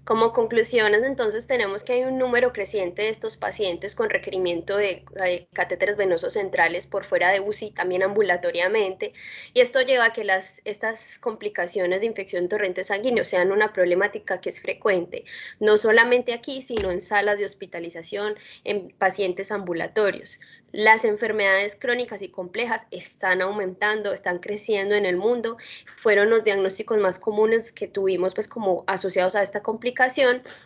Como conclusiones, entonces, tenemos que hay un número creciente de estos pacientes con requerimiento de catéteres venosos centrales por fuera de UCI, también ambulatoriamente, y esto lleva a que estas complicaciones de infección de torrente sanguíneo sean una problemática que es frecuente, no solamente aquí, sino en salas de hospitalización, en pacientes ambulatorios. Las enfermedades crónicas y complejas están aumentando, están creciendo en el mundo, fueron los diagnósticos más comunes que tuvimos pues como asociados a esta complicación,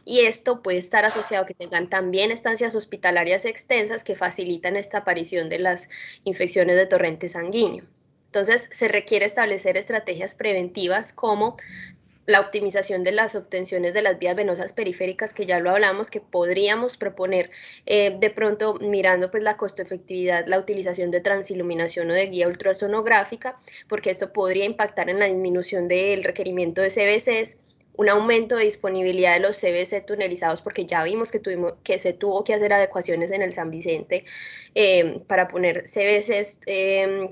y esto puede estar asociado a que tengan también estancias hospitalarias extensas que facilitan esta aparición de las infecciones de torrente sanguíneo. Entonces, se requiere establecer estrategias preventivas como la optimización de las obtenciones de las vías venosas periféricas, que ya lo hablamos, que podríamos proponer de pronto mirando pues la costo-efectividad, la utilización de transiluminación o de guía ultrasonográfica, porque esto podría impactar en la disminución del requerimiento de CBCs, un aumento de disponibilidad de los CBC tunelizados, porque ya vimos que se tuvo que hacer adecuaciones en el San Vicente para poner CBCs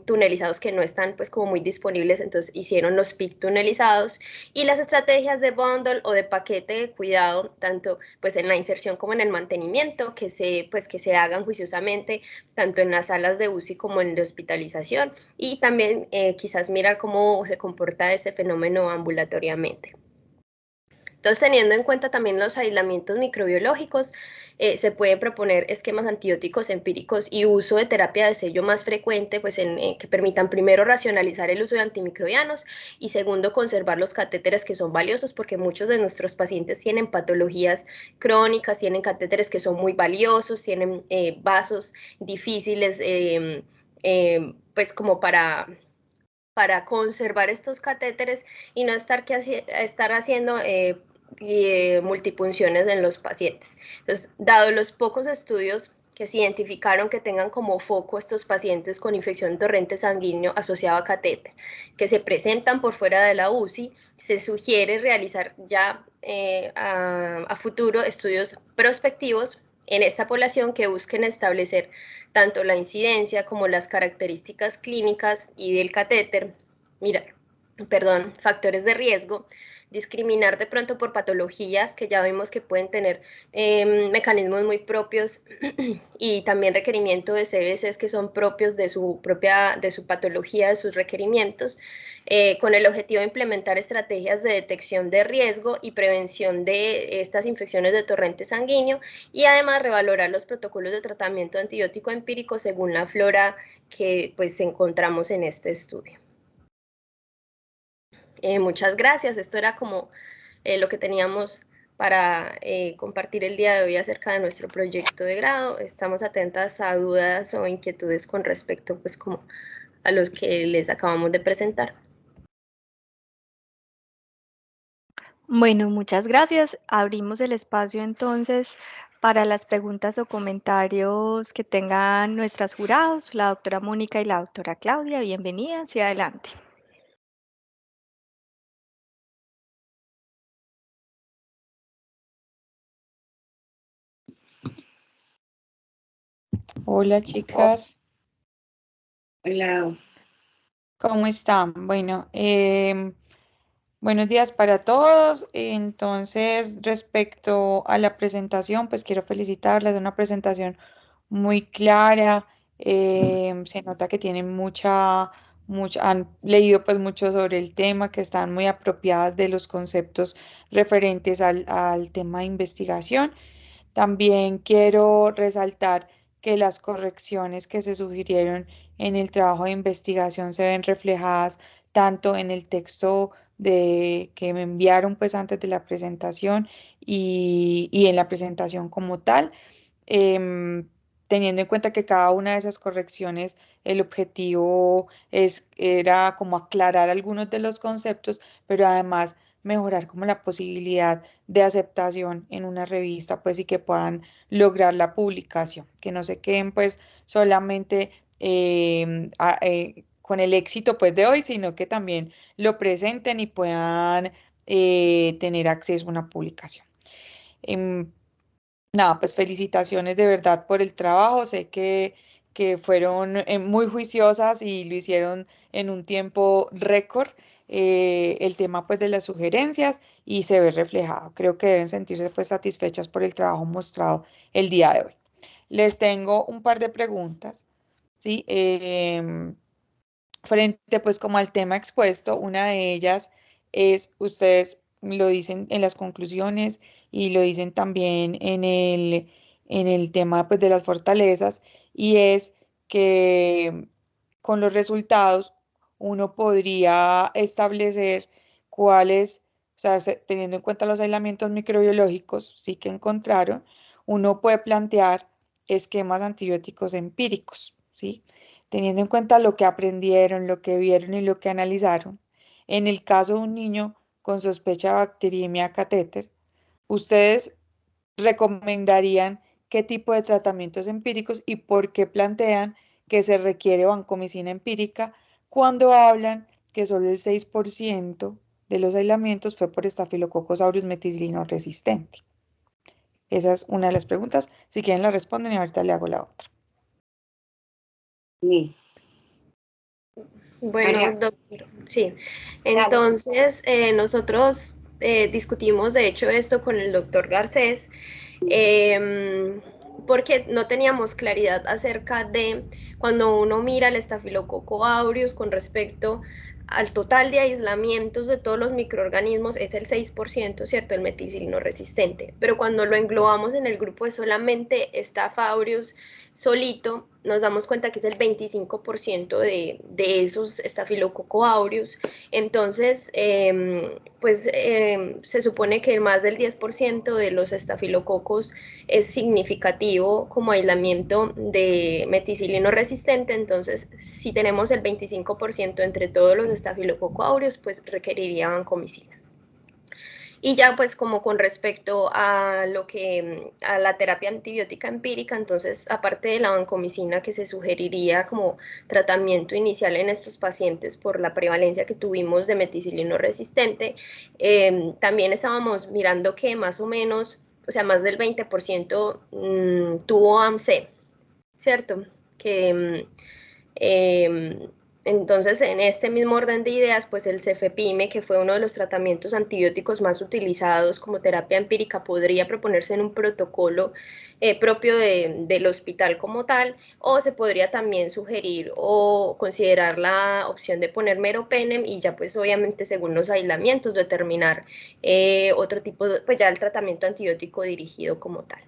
tunelizados que no están pues como muy disponibles, entonces hicieron los PIC tunelizados, y las estrategias de bundle o de paquete de cuidado, tanto pues en la inserción como en el mantenimiento, que se hagan juiciosamente, tanto en las salas de UCI como en la hospitalización, y también quizás mirar cómo se comporta este fenómeno ambulatoriamente. Entonces, teniendo en cuenta también los aislamientos microbiológicos, se pueden proponer esquemas antibióticos empíricos y uso de terapia de sello más frecuente, pues que permitan primero racionalizar el uso de antimicrobianos y segundo conservar los catéteres, que son valiosos porque muchos de nuestros pacientes tienen patologías crónicas, tienen catéteres que son muy valiosos, tienen vasos difíciles, pues como para conservar estos catéteres y no estar haciendo multipunciones en los pacientes. Entonces, dado los pocos estudios que se identificaron que tengan como foco estos pacientes con infección de torrente sanguíneo asociado a catéter, que se presentan por fuera de la UCI, se sugiere realizar ya a futuro estudios prospectivos en esta población que busquen establecer tanto la incidencia como las características clínicas y del catéter, factores de riesgo, discriminar de pronto por patologías que ya vimos que pueden tener mecanismos muy propios y también requerimiento de CBCs que son propios de su patología, de sus requerimientos, con el objetivo de implementar estrategias de detección de riesgo y prevención de estas infecciones de torrente sanguíneo, y además revalorar los protocolos de tratamiento antibiótico empírico según la flora que pues encontramos en este estudio. Muchas gracias. Esto era como lo que teníamos para compartir el día de hoy acerca de nuestro proyecto de grado. Estamos atentas a dudas o inquietudes con respecto pues como a los que les acabamos de presentar. Bueno, muchas gracias. Abrimos el espacio entonces para las preguntas o comentarios que tengan nuestras jurados, la doctora Mónica y la doctora Claudia. Bienvenidas y adelante. Hola chicas, Hola. ¿cómo están? Bueno, buenos días para todos. Entonces, respecto a la presentación, pues quiero felicitarles, una presentación muy clara. Se nota que tienen han leído pues mucho sobre el tema, que están muy apropiadas de los conceptos referentes al tema de investigación. También quiero resaltar que las correcciones que se sugirieron en el trabajo de investigación se ven reflejadas tanto en el texto que me enviaron pues antes de la presentación y en la presentación como tal. Teniendo en cuenta que cada una de esas correcciones, el objetivo era como aclarar algunos de los conceptos, pero además mejorar como la posibilidad de aceptación en una revista, pues y que puedan lograr la publicación, que no se queden pues solamente con el éxito pues de hoy, sino que también lo presenten y puedan tener acceso a una publicación. Nada, pues felicitaciones de verdad por el trabajo. Sé que fueron muy juiciosas y lo hicieron en un tiempo récord. El tema pues de las sugerencias y se ve reflejado. Creo que deben sentirse pues satisfechas por el trabajo mostrado el día de hoy. Les tengo un par de preguntas, ¿sí? Frente pues como al tema expuesto, una de ellas es, ustedes lo dicen en las conclusiones y lo dicen también en el tema pues de las fortalezas, y es que con los resultados uno podría establecer cuáles, o sea, teniendo en cuenta los aislamientos microbiológicos, sí que encontraron, uno puede plantear esquemas antibióticos empíricos, ¿sí? Teniendo en cuenta lo que aprendieron, lo que vieron y lo que analizaron. En el caso de un niño con sospecha de bacteriemia a catéter, ¿ustedes recomendarían qué tipo de tratamientos empíricos y por qué plantean que se requiere vancomicina empírica cuando hablan que solo el 6% de los aislamientos fue por Staphylococcus aureus meticilino resistente? Esa es una de las preguntas. Si quieren la responden y ahorita le hago la otra. Listo. Bueno, María. doctor, sí. Entonces, nosotros discutimos, de hecho, esto con el doctor Garcés, porque no teníamos claridad acerca de cuando uno mira el Staphylococcus aureus con respecto al total de aislamientos de todos los microorganismos es el 6%, ¿cierto? El meticilino resistente. Pero cuando lo englobamos en el grupo de solamente Staph aureus solito, nos damos cuenta que es el 25% de esos Staphylococcus aureus. Entonces, se supone que más del 10% de los estafilococos es significativo como aislamiento de meticilino resistente. Entonces, si tenemos el 25% entre todos los Staphylococcus aureus, pues requeriría vancomicina. Y ya pues como con respecto a a la terapia antibiótica empírica, entonces aparte de la vancomicina que se sugeriría como tratamiento inicial en estos pacientes por la prevalencia que tuvimos de meticilino resistente, también estábamos mirando que más o menos, o sea, más del 20% tuvo AMC, ¿cierto? Que entonces, en este mismo orden de ideas, pues el cefepime, que fue uno de los tratamientos antibióticos más utilizados como terapia empírica, podría proponerse en un protocolo propio del hospital como tal, o se podría también sugerir o considerar la opción de poner meropenem y ya pues obviamente según los aislamientos determinar otro tipo, pues ya el tratamiento antibiótico dirigido como tal.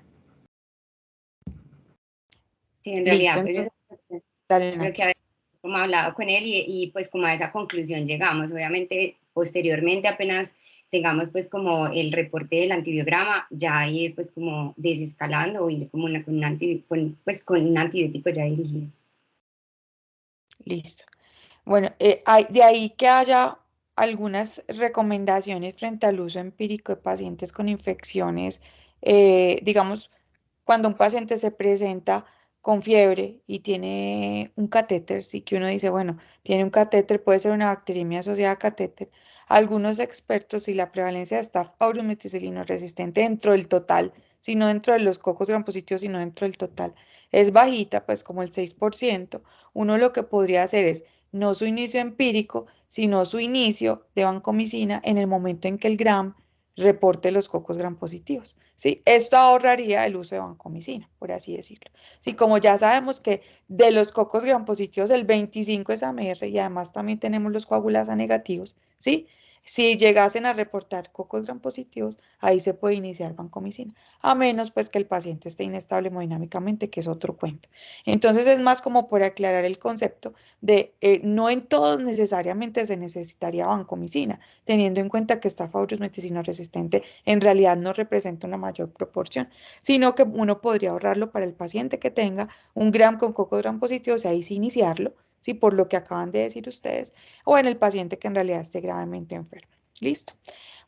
Sí, en realidad, Listo, pues dale, creo que como hablado con él y pues como a esa conclusión llegamos. Obviamente, posteriormente apenas tengamos pues como el reporte del antibiograma, ya ir pues como desescalando o ir como con un antibiótico ya dirigido. listo. Bueno, de ahí que haya algunas recomendaciones frente al uso empírico de pacientes con infecciones, digamos, cuando un paciente se presenta con fiebre y tiene un catéter, sí que uno dice, bueno, tiene un catéter, puede ser una bacteriemia asociada a catéter. Algunos expertos, si la prevalencia de Staph aureus meticilino resistente dentro del total, si no dentro de los cocos gram positivos, sino dentro del total, es bajita, pues como el 6%, uno lo que podría hacer es no su inicio empírico, sino su inicio de vancomicina en el momento en que el gram reporte los cocos gram positivos, ¿sí? Esto ahorraría el uso de vancomicina, por así decirlo. Sí, como ya sabemos que de los cocos gram positivos el 25 es AMR y además también tenemos los coagulasa negativos, ¿sí? Si llegasen a reportar cocos gram positivos, ahí se puede iniciar vancomicina, a menos pues que el paciente esté inestable hemodinámicamente, que es otro cuento. Entonces es más como por aclarar el concepto de no en todos necesariamente se necesitaría vancomicina, teniendo en cuenta que Staph aureus meticilino resistente en realidad no representa una mayor proporción, sino que uno podría ahorrarlo para el paciente que tenga un gram con cocos gram positivos y ahí sí iniciarlo, ¿sí? Por lo que acaban de decir ustedes, o en el paciente que en realidad esté gravemente enfermo. ¿Listo?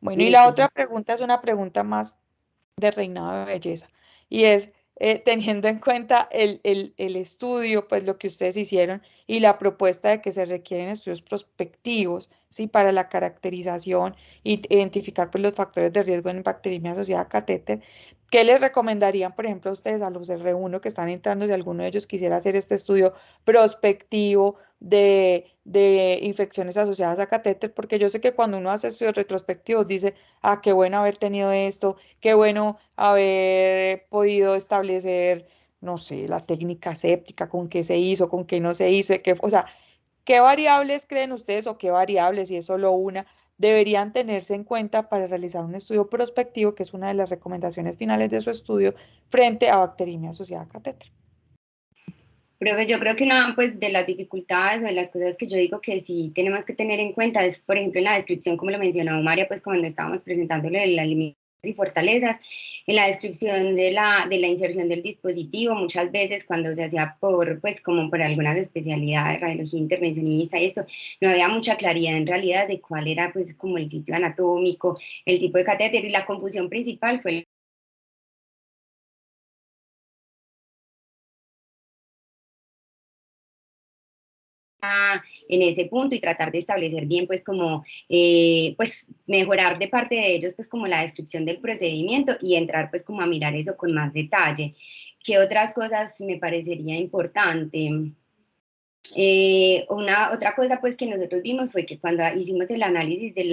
Bueno, y la Listo. otra pregunta es una pregunta más de reinado de belleza, y es, teniendo en cuenta el estudio, pues lo que ustedes hicieron y la propuesta de que se requieren estudios prospectivos, ¿sí? Para la caracterización y identificar pues, los factores de riesgo en bacteriemia asociada a catéter, ¿qué les recomendarían, por ejemplo, a ustedes, a los R1 que están entrando, si alguno de ellos quisiera hacer este estudio prospectivo de infecciones asociadas a catéter? Porque yo sé que cuando uno hace estudios retrospectivos dice, ah, qué bueno haber tenido esto, qué bueno haber podido establecer, no sé, la técnica séptica, con qué se hizo, con qué no se hizo, o sea, qué variables creen ustedes o qué variables, si es solo una, deberían tenerse en cuenta para realizar un estudio prospectivo, que es una de las recomendaciones finales de su estudio, frente a bacteriemia asociada a catéter. Profe, yo creo que una pues, de las dificultades o de las cosas que yo digo que sí tenemos que tener en cuenta es, por ejemplo, en la descripción, como lo mencionó María, pues cuando estábamos presentándole las limitaciones y fortalezas, en la descripción de la inserción del dispositivo, muchas veces cuando se hacía por, pues como por algunas especialidades, radiología intervencionista y esto, no había mucha claridad en realidad de cuál era pues como el sitio anatómico, el tipo de catéter, y la confusión principal fue en ese punto y tratar de establecer bien, pues como, pues mejorar de parte de ellos, pues como la descripción del procedimiento y entrar pues como a mirar eso con más detalle. ¿Qué otras cosas me parecería importante? Otra cosa pues que nosotros vimos fue que cuando hicimos el análisis de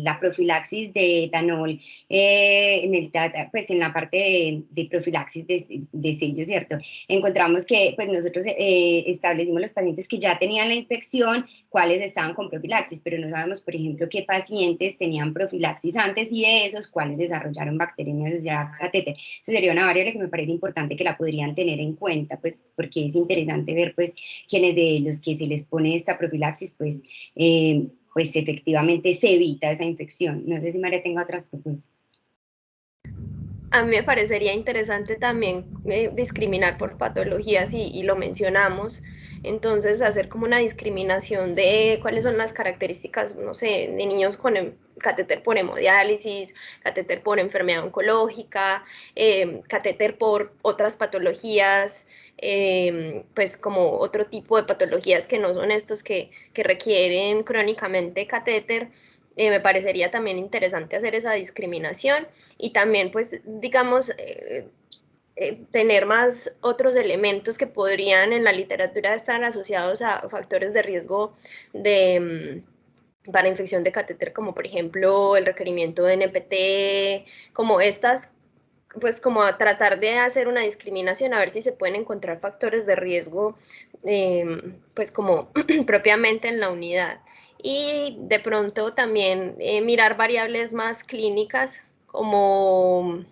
la profilaxis de etanol pues en la parte de profilaxis de sello, ¿cierto? Encontramos que pues nosotros establecimos los pacientes que ya tenían la infección, cuáles estaban con profilaxis, pero no sabemos, por ejemplo, qué pacientes tenían profilaxis antes y de esos cuáles desarrollaron bacteriemia asociada a catéter. Eso sería una variable que me parece importante que la podrían tener en cuenta, pues porque es interesante ver pues quienes de los que se les pone esta profilaxis, pues efectivamente se evita esa infección. No sé si María tenga otras propuestas. A mí me parecería interesante también discriminar por patologías y lo mencionamos. Entonces, hacer como una discriminación de cuáles son las características, no sé, de niños con catéter por hemodiálisis, catéter por enfermedad oncológica, catéter por otras patologías, pues como otro tipo de patologías que no son estos que requieren crónicamente catéter. Me parecería también interesante hacer esa discriminación y también, pues, digamos, tener más otros elementos que podrían en la literatura estar asociados a factores de riesgo para infección de catéter, como por ejemplo el requerimiento de NPT, como estas, pues como a tratar de hacer una discriminación, a ver si se pueden encontrar factores de riesgo, pues como propiamente en la unidad. Y de pronto también mirar variables más clínicas como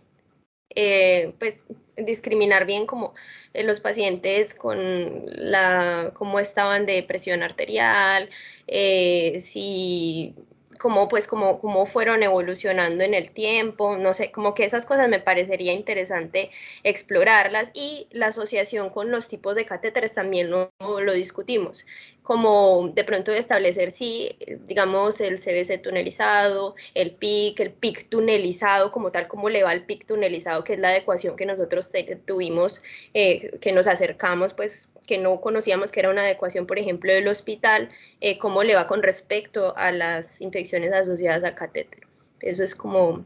pues discriminar bien como los pacientes con cómo estaban de presión arterial, si cómo fueron evolucionando en el tiempo, no sé, como que esas cosas me parecería interesante explorarlas, y la asociación con los tipos de catéteres también lo discutimos, como de pronto establecer si, digamos, el CBC tunelizado, el PIC tunelizado como tal, cómo le va al PIC tunelizado, que es la adecuación que nosotros tuvimos, que nos acercamos, pues que no conocíamos que era una adecuación, por ejemplo, del hospital, cómo le va con respecto a las infecciones asociadas a catéter. Eso es como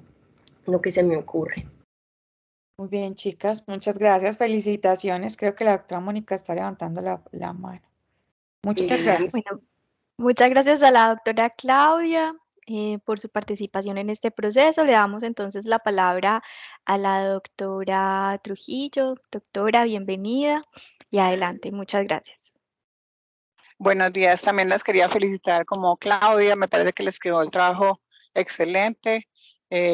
lo que se me ocurre. Muy bien, chicas, muchas gracias, felicitaciones. Creo que la doctora Mónica está levantando la mano. Muchas gracias. Bueno, muchas gracias a la doctora Claudia por su participación en este proceso. Le damos entonces la palabra a la doctora Trujillo. Doctora, bienvenida y adelante. Muchas gracias. Buenos días, también las quería felicitar como Claudia, me parece que les quedó el trabajo excelente.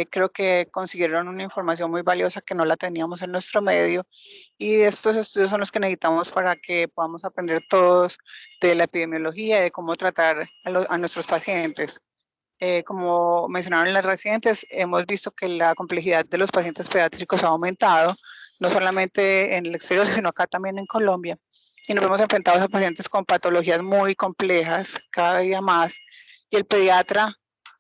Creo que consiguieron una información muy valiosa que no la teníamos en nuestro medio, y estos estudios son los que necesitamos para que podamos aprender todos de la epidemiología y de cómo tratar a nuestros pacientes. Como mencionaron las residentes, hemos visto que la complejidad de los pacientes pediátricos ha aumentado, no solamente en el exterior, sino acá también en Colombia. Y nos hemos enfrentado a pacientes con patologías muy complejas, cada día más. Y el pediatra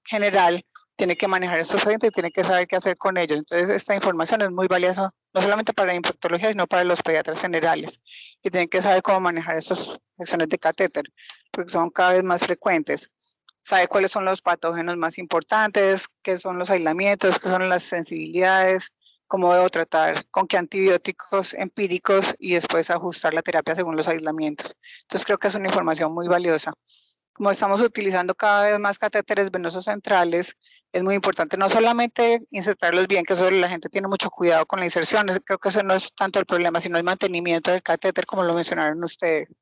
general tiene que manejar estos pacientes y tiene que saber qué hacer con ellos. Entonces, esta información es muy valiosa, no solamente para la infectología, sino para los pediatras generales. Y tienen que saber cómo manejar estas infecciones de catéter, porque son cada vez más frecuentes. Sabe cuáles son los patógenos más importantes, qué son los aislamientos, qué son las sensibilidades, cómo debo tratar, con qué antibióticos empíricos y después ajustar la terapia según los aislamientos. Entonces, creo que es una información muy valiosa. Como estamos utilizando cada vez más catéteres venosos centrales, es muy importante no solamente insertarlos bien, que eso la gente tiene mucho cuidado con la inserción, creo que eso no es tanto el problema, sino el mantenimiento del catéter, como lo mencionaron ustedes.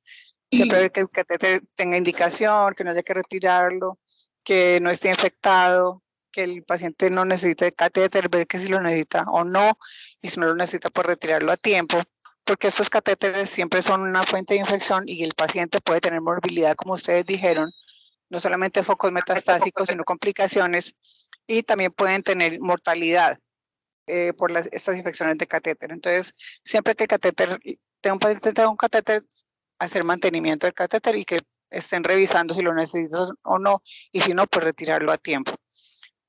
Siempre que el catéter tenga indicación, que no haya que retirarlo, que no esté infectado, que el paciente no necesite catéter, ver que si lo necesita o no, y si no lo necesita, pues retirarlo a tiempo, porque estos catéteres siempre son una fuente de infección y el paciente puede tener morbilidad, como ustedes dijeron, no solamente focos metastásicos, sino complicaciones, y también pueden tener mortalidad por estas infecciones de catéter. Entonces, siempre que el catéter, un paciente tenga un catéter, hacer mantenimiento del catéter y que estén revisando si lo necesitan o no, y si no, pues retirarlo a tiempo.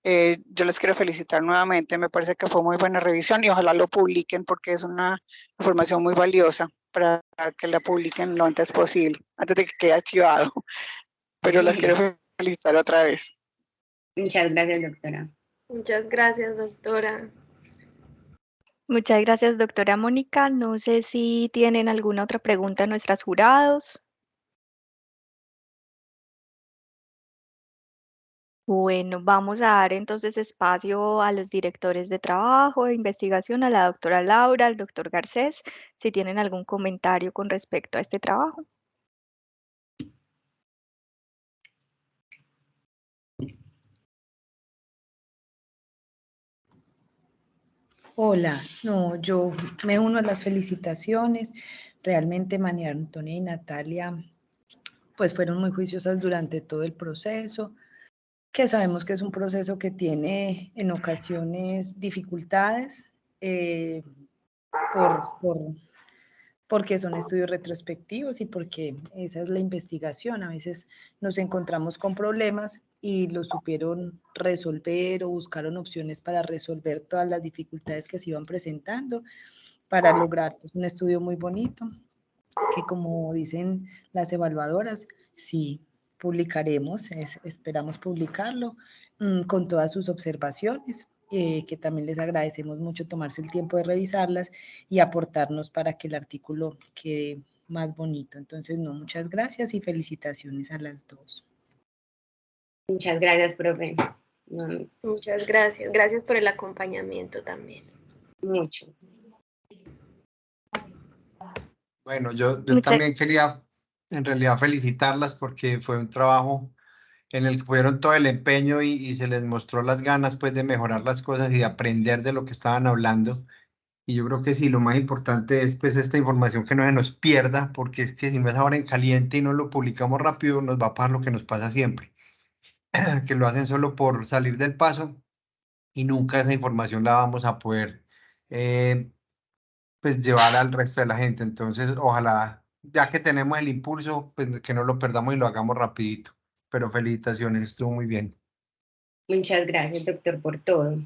Yo les quiero felicitar nuevamente, me parece que fue muy buena revisión y ojalá lo publiquen porque es una información muy valiosa para que la publiquen lo antes posible, antes de que quede archivado. Pero las quiero felicitar otra vez. Muchas gracias, doctora. Muchas gracias, doctora. Muchas gracias, doctora Mónica. No sé si tienen alguna otra pregunta a nuestros jurados. Bueno, vamos a dar entonces espacio a los directores de trabajo, de investigación, a la doctora Laura, al doctor Garcés, si tienen algún comentario con respecto a este trabajo. Hola, no, yo me uno a las felicitaciones. Realmente María Antonia y Natalia pues fueron muy juiciosas durante todo el proceso, que sabemos que es un proceso que tiene en ocasiones dificultades porque son estudios retrospectivos y porque esa es la investigación. A veces nos encontramos con problemas y lo supieron resolver o buscaron opciones para resolver todas las dificultades que se iban presentando para lograr pues, un estudio muy bonito, que como dicen las evaluadoras, sí publicaremos, esperamos publicarlo con todas sus observaciones, que también les agradecemos mucho tomarse el tiempo de revisarlas y aportarnos para que el artículo quede más bonito. Entonces, no, muchas gracias y felicitaciones a las dos. Muchas gracias, profe. Muchas gracias. Gracias por el acompañamiento también. Mucho. Bueno, yo también quería en realidad felicitarlas porque fue un trabajo en el que pusieron todo el empeño y se les mostró las ganas pues de mejorar las cosas y de aprender de lo que estaban hablando. Y yo creo que sí, lo más importante es pues esta información que no se nos pierda, porque es que si no es ahora en caliente y no lo publicamos rápido, nos va a pasar lo que nos pasa siempre, que lo hacen solo por salir del paso y nunca esa información la vamos a poder pues llevar al resto de la gente. Entonces, ojalá, ya que tenemos el impulso, pues que no lo perdamos y lo hagamos rapidito. Pero felicitaciones, estuvo muy bien. Muchas gracias, doctor, por todo.